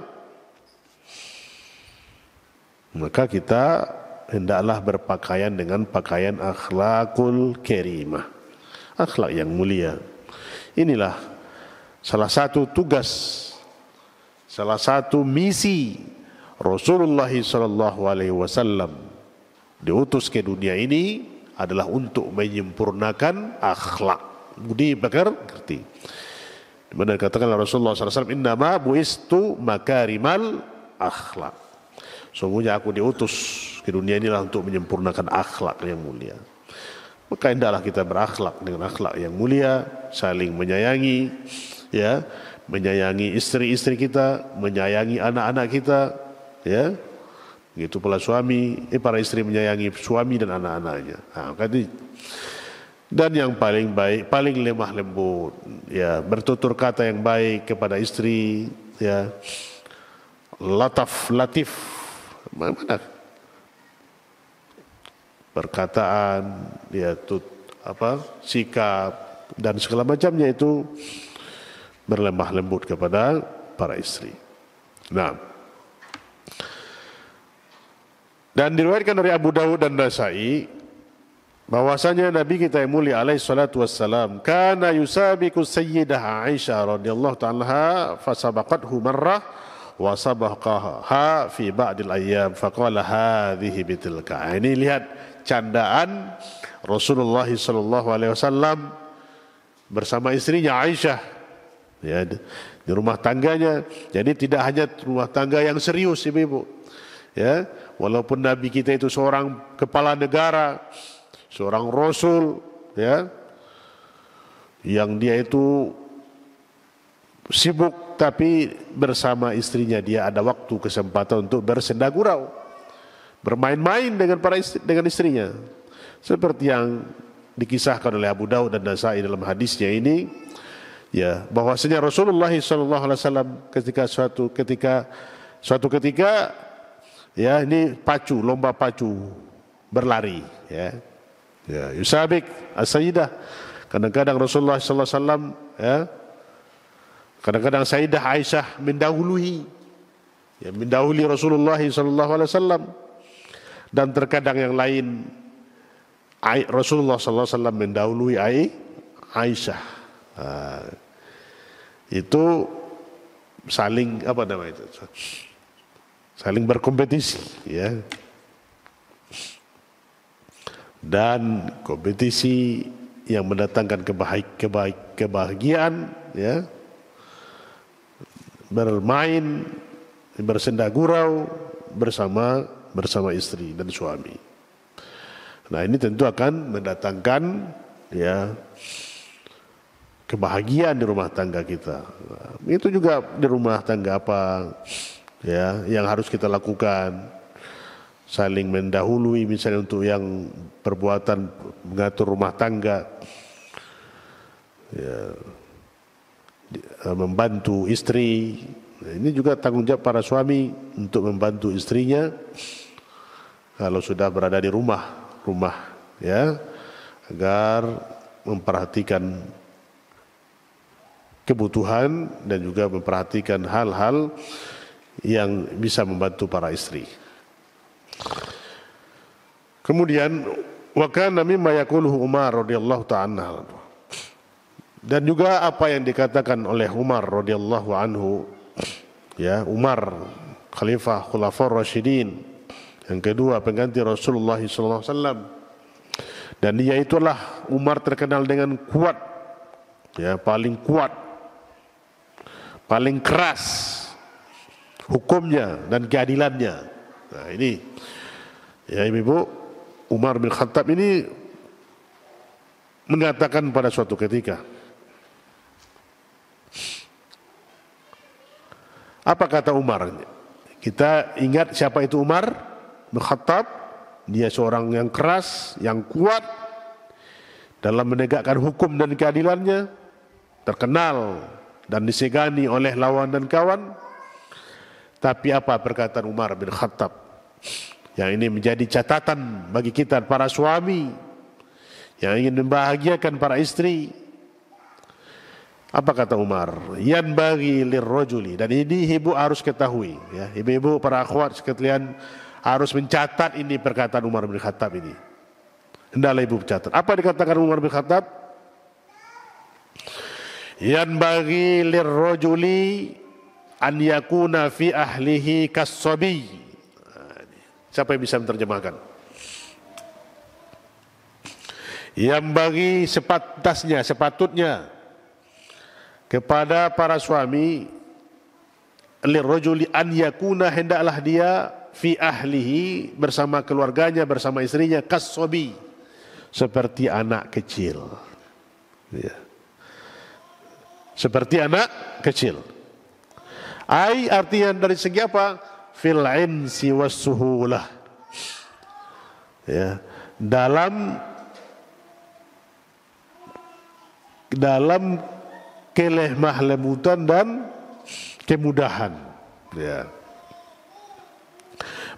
Maka kita hendaklah berpakaian dengan pakaian akhlakul karimah, akhlak yang mulia. Inilah salah satu tugas, salah satu misi Rasulullah sallallahu alaihi wasallam diutus ke dunia ini adalah untuk menyempurnakan akhlak, budi pekerti. Di mana dikatakan Rasulullah SAW, innama buistu makarimal akhlak. Sungguhnya aku diutus ke dunia inilah untuk menyempurnakan akhlak yang mulia. Maka hendaklah kita berakhlak dengan akhlak yang mulia, saling menyayangi, ya, menyayangi istri-istri kita, menyayangi anak-anak kita, ya. Begitu pula para istri menyayangi suami dan anak-anaknya. Nah, dan yang paling baik, paling lemah lembut, ya, bertutur kata yang baik kepada istri, ya, latif, mana perkataan, ya, sikap dan segala macamnya itu berlemah lembut kepada para istri. Nah, dan diriwayatkan dari Abu Dawud dan Nasa'i bahwasanya Nabi kita yang mulia alaihi salatu wassalam kana yusabiqu sayyidah Aisyah radhiyallahu ta'ala fasabaqathu marrah wa sabaqaha fi ba'dil ayyam faqala hadhihi bitilka. Ini lihat candaan Rasulullah sallallahu alaihi wasallam bersama istrinya Aisyah, ya, di rumah tangganya. Jadi tidak hanya rumah tangga yang serius, ibu-ibu, ya, walaupun Nabi kita itu seorang kepala negara, seorang Rasul, ya, yang dia itu sibuk, tapi bersama istrinya dia ada waktu kesempatan untuk bersenda gurau, bermain-main dengan istrinya, seperti yang dikisahkan oleh Abu Daud dan Nasai dalam hadisnya ini, ya, bahwasanya Rasulullah SAW suatu ketika ya, ini lomba pacu berlari, ya, yusabik as-sayyidah. Kadang-kadang Rasulullah SAW, ya, kadang-kadang Sayyidah Aisyah mendahului Rasulullah SAW, dan terkadang yang lain Rasulullah SAW mendahului Aisyah. Itu saling saling berkompetisi, ya, dan kompetisi yang mendatangkan kebahagiaan, ya, bermain, bersenda gurau bersama istri dan suami. Nah, ini tentu akan mendatangkan, ya, kebahagiaan di rumah tangga kita. Nah, itu juga di rumah tangga apa, ya, yang harus kita lakukan. Saling mendahului, misalnya untuk yang perbuatan mengatur rumah tangga, ya, membantu istri. Nah, ini juga tanggung jawab para suami untuk membantu istrinya kalau sudah berada di rumah, ya, agar memperhatikan kebutuhan dan juga memperhatikan hal-hal yang bisa membantu para istri. Kemudian wa kana mimma yaquluhu Umar radhiyallahu ta'ala, dan juga apa yang dikatakan oleh Umar radhiyallahu anhu, ya, Umar khalifah khulafaur rasyidin yang kedua pengganti Rasulullah sallallahu alaihi wasallam, dan dia itulah Umar terkenal dengan kuat, ya, paling kuat, paling keras hukumnya dan keadilannya. Nah, ini, ya, ibu-ibu, Umar bin Khattab ini mengatakan pada suatu ketika, apa kata Umar? Kita ingat siapa itu Umar bin Khattab. Dia seorang yang keras, yang kuat dalam menegakkan hukum dan keadilannya, terkenal dan disegani oleh lawan dan kawan. Tapi apa perkataan Umar bin Khattab yang ini menjadi catatan bagi kita para suami yang ingin membahagiakan para istri? Apa kata Umar? Yanbaghi lirrajuli, dan ini ibu harus ketahui, ya, ibu-ibu para akhwat sekalian harus mencatat ini perkataan Umar bin Khattab ini. Hendaklah ibu mencatat. Apa dikatakan Umar bin Khattab? Yanbaghi lirrajuli an yakuna fi ahlihi kas-sabi. Siapa yang bisa menerjemahkan? Yang bagi sepatutnya kepada para suami, lirrajuli an yakuna, hendaklah dia fi ahlihi, bersama keluarganya, bersama istrinya, kas-sabi, seperti anak kecil, ya, seperti anak kecil. Artinya dari segi apa? Fil insi was-suhulah, ya, dalam kelemah lembutan dan kemudahan, ya.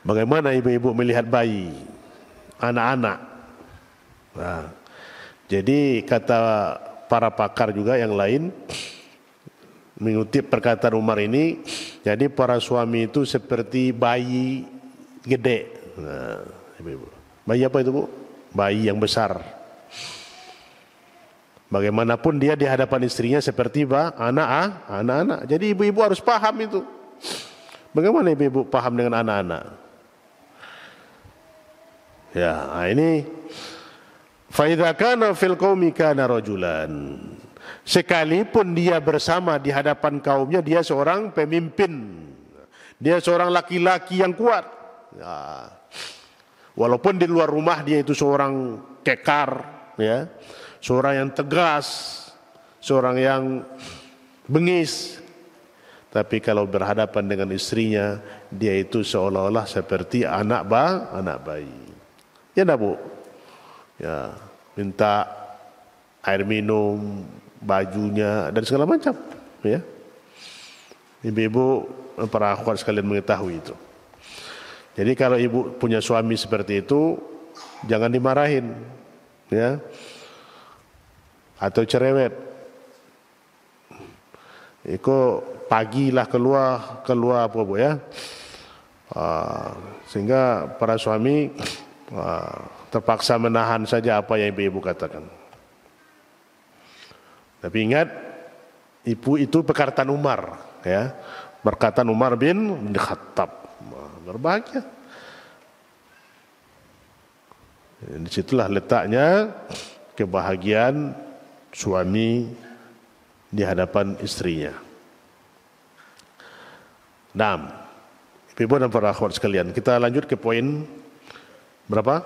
Bagaimana ibu-ibu melihat bayi, anak-anak? Nah, jadi kata para pakar juga yang lain mengutip perkataan Umar ini, jadi para suami itu seperti bayi gede. Nah, ibu-ibu, bayi apa itu, Bu? Bayi yang besar. Bagaimanapun dia di hadapan istrinya seperti anak-anak. Jadi ibu-ibu harus paham itu. Bagaimana ibu-ibu paham dengan anak-anak? Ya, ini fa idza kana fil qaumi kana rajulan. Sekalipun dia bersama di hadapan kaumnya, dia seorang pemimpin, dia seorang laki-laki yang kuat, ya. Walaupun di luar rumah dia itu seorang kekar, ya, seorang yang tegas, seorang yang bengis, Tapi kalau berhadapan dengan istrinya, dia itu seolah-olah seperti anak bayi. Ya enggak, Bu? Ya, minta air minum, bajunya dan segala macam, ya. Ibu-ibu, para akhwat sekalian mengetahui itu. Jadi kalau ibu punya suami seperti itu, jangan dimarahin, ya. Atau cerewet. Iko pagilah keluar apa, Bu, ya. Sehingga para suami terpaksa menahan saja apa yang ibu-ibu katakan. Tapi ingat, ibu itu perkataan Umar, ya, perkataan Umar bin Khattab. Berbahagia. Disitulah letaknya kebahagiaan suami di hadapan istrinya. Nah, ibu dan para akhwat sekalian, kita lanjut ke poin berapa?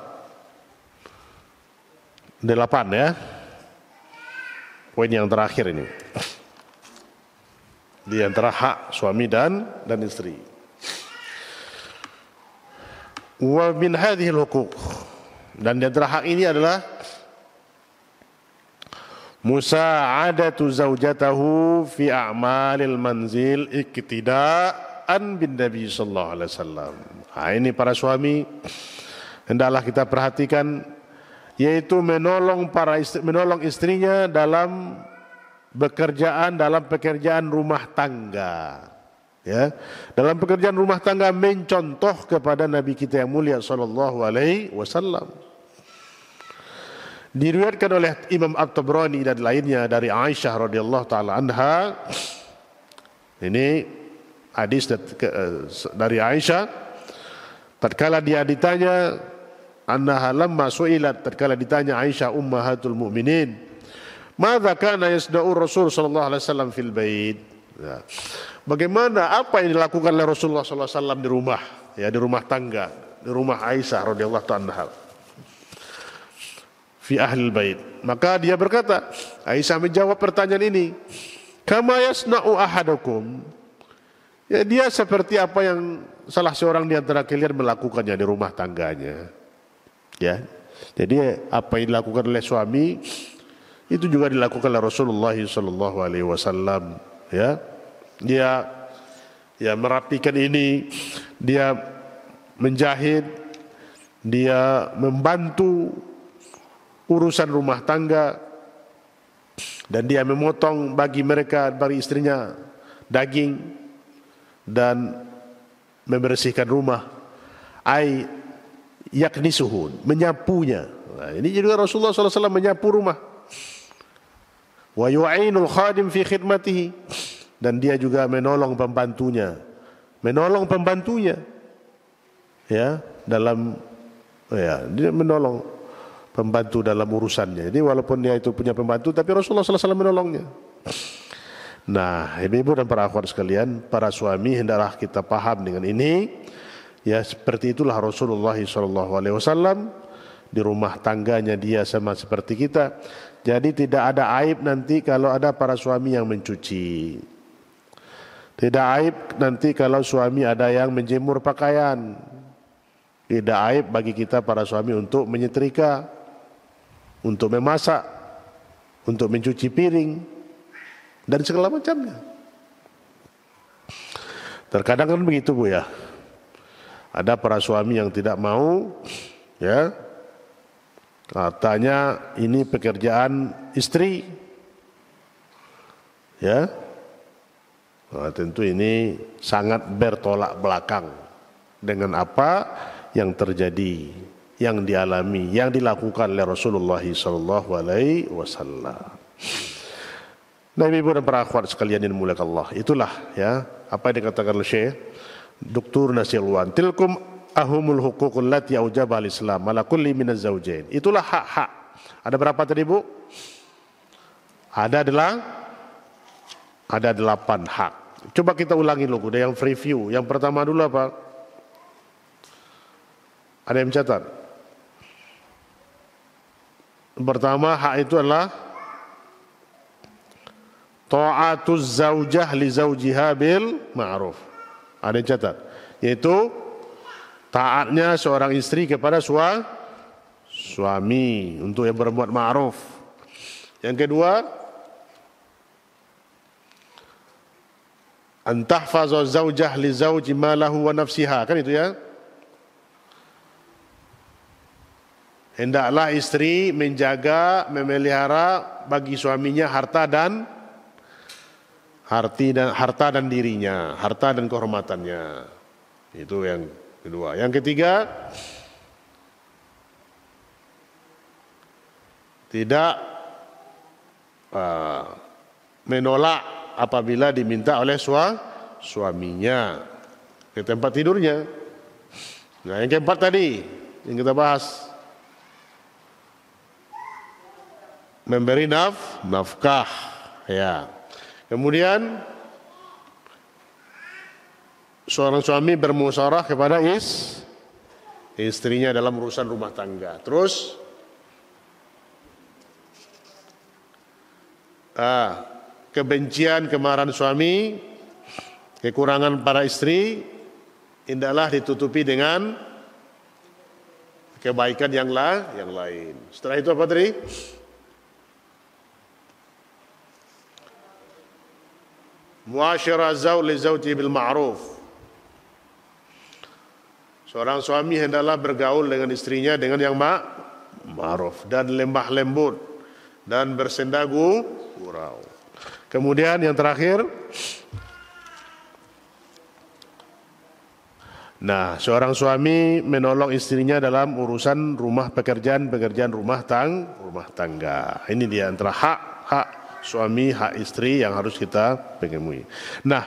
8, ya. Poin yang terakhir ini. Di antara hak suami dan istri. Wa min hadhil huquq, dan di antara hak ini adalah musa'adatu zaujatahu fi a'malil manzil iktidaan bin Nabi sallallahu alaihi wasallam. Ini para suami hendaklah kita perhatikan, yaitu menolong istrinya dalam pekerjaan rumah tangga, ya. Dalam pekerjaan rumah tangga mencontoh kepada Nabi kita yang mulia sallallahu alaihi wasallam. Diriwayatkan oleh Imam At-Tabrani dan lainnya dari Aisyah radhiyallahu taala anha. Ini hadis dari Aisyah, tatkala dia ditanya, annaha lamma su'ilat, tatkala ditanya Aisyah ummahatul mukminin, madza kana yasna'u Rasul sallallahu alaihi wasallam fil bait. Ya. Bagaimana, apa yang dilakukan oleh Rasulullah sallallahu alaihi wasallam di rumah, ya, di rumah tangga, di rumah Aisyah radhiyallahu anha. Fi ahlil bait. Maka dia berkata, Aisyah menjawab pertanyaan ini, kama yasna'u ahadukum. Ya, dia seperti apa yang salah seorang di antara kalian melakukannya di rumah tangganya. Ya. Jadi apa yang dilakukan oleh suami itu juga dilakukan oleh Rasulullah sallallahu alaihi wasallam, ya. Dia merapikan ini, dia menjahit, dia membantu urusan rumah tangga, dan dia memotong bagi istrinya daging dan membersihkan rumah, yaknisuhun, menyapunya. Nah, ini juga Rasulullah SAW menyapu rumah. Wa yu'inul khadim fi khidmatihi, dan dia juga menolong pembantunya, ya, dia menolong pembantu dalam urusannya. Jadi walaupun dia itu punya pembantu, tapi Rasulullah SAW menolongnya. Nah, ibu-ibu dan para akhwat sekalian, para suami hendaklah kita paham dengan ini. Ya, seperti itulah Rasulullah SAW di rumah tangganya, dia sama seperti kita. Jadi tidak ada aib nanti kalau ada para suami yang mencuci. Tidak aib nanti kalau suami ada yang menjemur pakaian. Tidak aib bagi kita para suami untuk menyetrika, untuk memasak, untuk mencuci piring, dan segala macamnya. Terkadang kan begitu, Bu, ya. Ada para suami yang tidak mau, ya, katanya ini pekerjaan istri, ya. Nah, tentu ini sangat bertolak belakang dengan apa yang terjadi, yang dialami, yang dilakukan oleh Rasulullah sallallahu alaihi wasallam. Nah, ibu dan para akhwat sekalian yang dimuliakan Allah, itulah, ya, apa yang dikatakan oleh Syekh Dr. Nasirwan, tilkum ahumul huququl lati aujaba al-Islam ala kulli minaz zawjain. Itulah hak-hak. Ada berapa tadi, Bu? Ada 8 hak. Coba kita ulangi dulu, udah yang review. Yang pertama dulu apa? Ada yang mencatat? Pertama, hak itu adalah ta'atuz zaujah li zaujiha bil ma'ruf. Ada yang catat, yaitu taatnya seorang istri kepada suami untuk yang berbuat ma'ruf. Yang kedua, an tahfaza zaujah li zauji ma lahu wa nafsiha, kan itu ya. Hendaklah istri menjaga, memelihara bagi suaminya harta dan dirinya, harta dan kehormatannya. Itu yang kedua. Yang ketiga, tidak menolak apabila diminta oleh suaminya ke tempat tidurnya. Nah, yang keempat tadi yang kita bahas, memberi nafkah, ya. Kemudian seorang suami bermusyawarah kepada istrinya dalam urusan rumah tangga. Terus kebencian, kemarahan suami, kekurangan para istri hendaklah ditutupi dengan kebaikan yang lain. Setelah itu apa tadi? Muasyarah zauj li zauji bil ma'ruf. Seorang suami hendaklah bergaul dengan istrinya dengan yang ma'ruf dan lemah lembut dan bersenda gurau. Kemudian yang terakhir, nah, seorang suami menolong istrinya dalam urusan pekerjaan rumah tangga. Ini dia antara hak suami, hak istri yang harus kita penuhi. Nah,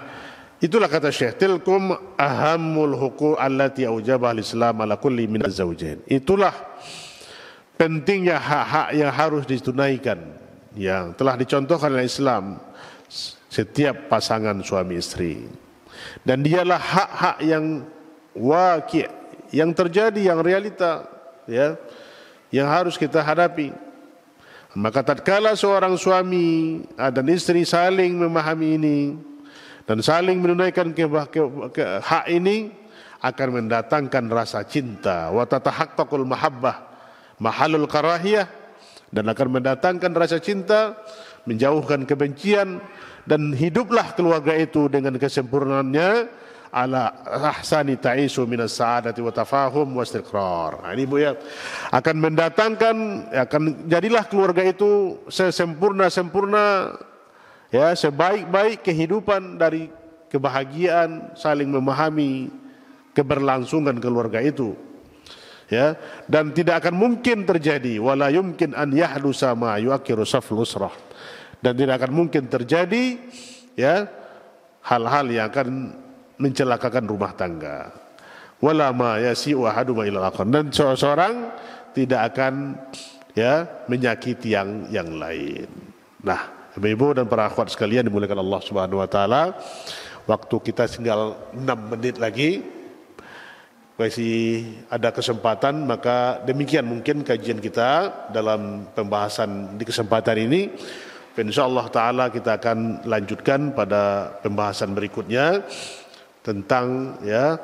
itulah kata Syekh, tilkum ahammul huquq allati aujabah al-Islam ala kulli min az-zawjain. Itulah pentingnya hak-hak yang harus ditunaikan, yang telah dicontohkan oleh Islam setiap pasangan suami istri. Dan dialah hak-hak yang waqi', yang terjadi, yang realita, ya, yang harus kita hadapi. Maka tatkala seorang suami dan istri saling memahami ini dan saling menunaikan hak ini, akan mendatangkan rasa cinta, wa tatahaqqaqul mahabbah mahalul karahiyah, dan akan mendatangkan rasa cinta, menjauhkan kebencian, dan hiduplah keluarga itu dengan kesempurnaannya ala ahsani ta'isu minas sa'adati wa tafahum wa istiqrar. Nah, ini Bu ya, akan mendatangkan, akan jadilah keluarga itu sesempurna-sempurna, ya, sebaik-baik kehidupan dari kebahagiaan, saling memahami, keberlangsungan keluarga itu, ya. Dan tidak akan mungkin terjadi wala yumkin an yahdusa ma yu'akhiru safl usrah, dan tidak akan mungkin terjadi, ya, hal-hal yang akan mencelakakan rumah tangga. Wala ma yasi'u ahaduma ila al-akhar, dan seorang tidak akan, ya, menyakiti yang lain. Nah, Ibu dan para akhwat sekalian dimuliakan Allah Subhanahu wa taala, waktu kita tinggal 6 menit lagi, masih ada kesempatan, maka demikian mungkin kajian kita dalam pembahasan di kesempatan ini. Insyaallah taala kita akan lanjutkan pada pembahasan berikutnya tentang, ya,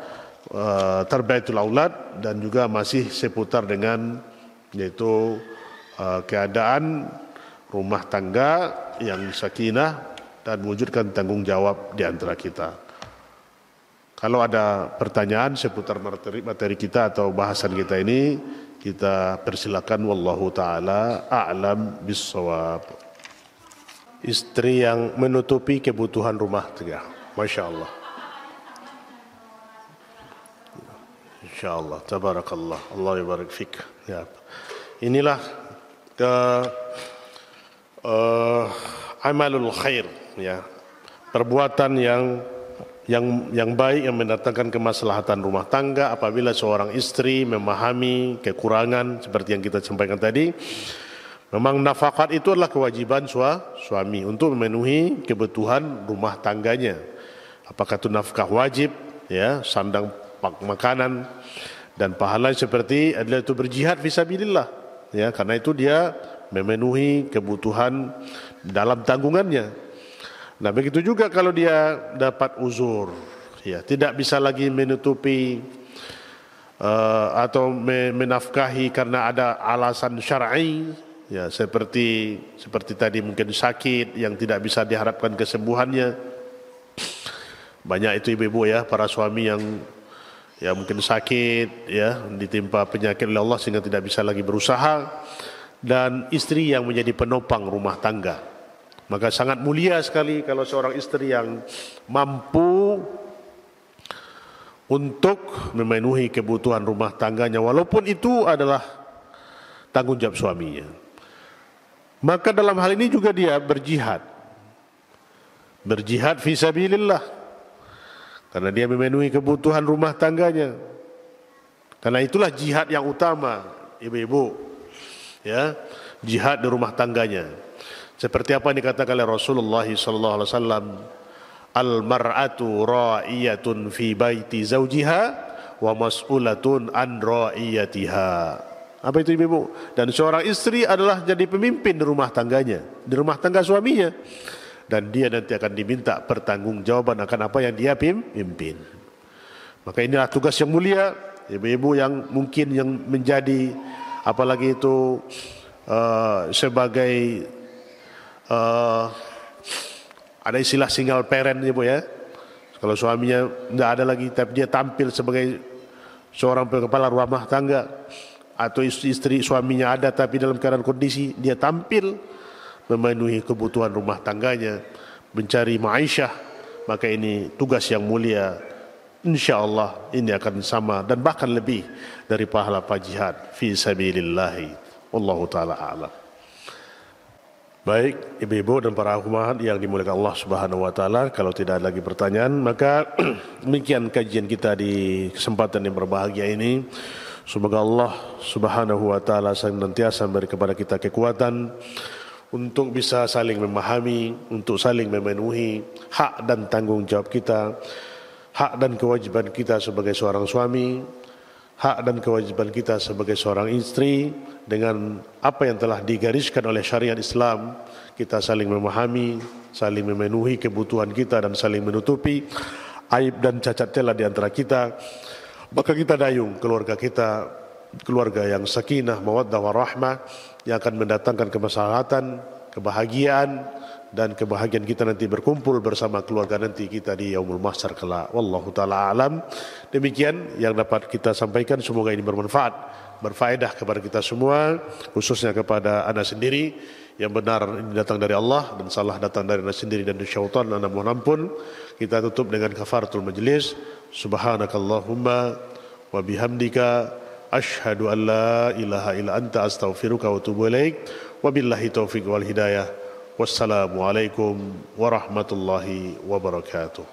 tarbiyyatul aulad, dan juga masih seputar dengan yaitu keadaan rumah tangga yang sakinah dan mewujudkan tanggung jawab di antara kita. Kalau ada pertanyaan seputar materi kita atau bahasan kita ini, kita persilakan. Wallahu taala a'lam bis-shawab. Istri yang menutupi kebutuhan rumah tangga, masya Allah. InsyaAllah, tabarakallah, Allah yabarik fik. Ya. Inilah amalul khair, ya, perbuatan yang baik yang mendatangkan kemaslahatan rumah tangga apabila seorang istri memahami kekurangan seperti yang kita sampaikan tadi. Memang nafakat itu adalah kewajiban suami untuk memenuhi kebutuhan rumah tangganya. Apakah itu nafkah wajib, ya, sandang makanan, dan pahala seperti adalah itu berjihad fisabilillah, ya, karena itu dia memenuhi kebutuhan dalam tanggungannya. Nah, begitu juga kalau dia dapat uzur, ya, tidak bisa lagi menutupi atau menafkahi karena ada alasan syar'i, ya, seperti tadi mungkin sakit yang tidak bisa diharapkan kesembuhannya. Banyak itu ibu-ibu, ya, para suami yang mungkin sakit, ya, ditimpa penyakit oleh Allah sehingga tidak bisa lagi berusaha, dan istri yang menjadi penopang rumah tangga. Maka sangat mulia sekali kalau seorang istri yang mampu untuk memenuhi kebutuhan rumah tangganya, walaupun itu adalah tanggung jawab suaminya. Maka dalam hal ini juga dia berjihad fi sabilillah, karena dia memenuhi kebutuhan rumah tangganya. Karena itulah jihad yang utama, ibu-ibu, ya, jihad di rumah tangganya. Seperti apa yang dikatakan oleh Rasulullah SAW, al-mar'atu ra'iyatun fi baiti zawjiha wa mas'ulatun an ra'iyatiha. Apa itu, ibu-ibu? Dan seorang istri adalah jadi pemimpin di rumah tangganya, di rumah tangga suaminya, dan dia nanti akan diminta pertanggungjawaban akan apa yang dia pimpin. Maka inilah tugas yang mulia, ibu-ibu yang mungkin yang menjadi apalagi itu sebagai ada istilah single parent, ibu, ya. Kalau suaminya tidak ada lagi tapi dia tampil sebagai seorang kepala rumah tangga, atau istri suaminya ada tapi dalam keadaan kondisi dia tampil memenuhi kebutuhan rumah tangganya, mencari ma'isyah, maka ini tugas yang mulia. InsyaAllah ini akan sama dan bahkan lebih dari pahala jihad fi sabilillahi. Wallahu ta'ala a'lam. Baik, ibu-ibu dan para ummahat yang dimuliakan Allah Subhanahu wa taala, kalau tidak ada lagi pertanyaan, maka demikian kajian kita di kesempatan yang berbahagia ini. Semoga Allah Subhanahu wa taala senantiasa memberi kepada kita kekuatan untuk bisa saling memahami, untuk saling memenuhi hak dan tanggung jawab kita, hak dan kewajiban kita sebagai seorang suami, hak dan kewajiban kita sebagai seorang istri, dengan apa yang telah digariskan oleh syariat Islam. Kita saling memahami, saling memenuhi kebutuhan kita, dan saling menutupi aib dan cacat celah di antara kita. Maka kita dayung keluarga kita, keluarga yang sakinah, mawaddah warahmah, yang akan mendatangkan kemaslahatan, kebahagiaan, dan kebahagiaan kita nanti berkumpul bersama keluarga nanti kita di yaumul mahsyar kelak. Wallahu taala alam. Demikian yang dapat kita sampaikan, semoga ini bermanfaat, berfaedah kepada kita semua, khususnya kepada anda sendiri. Yang benar ini datang dari Allah dan salah datang dari anda sendiri dan dari syaitan. Anda mohon ampun. Kita tutup dengan kafaratul majlis. Subhanakallahumma wa bihamdika asyhadu an la ilaha illa anta astaghfiruka wa atubu ilaik. Wabillahi taufiq wal hidayah. Wassalamualaikum warahmatullahi wabarakatuh.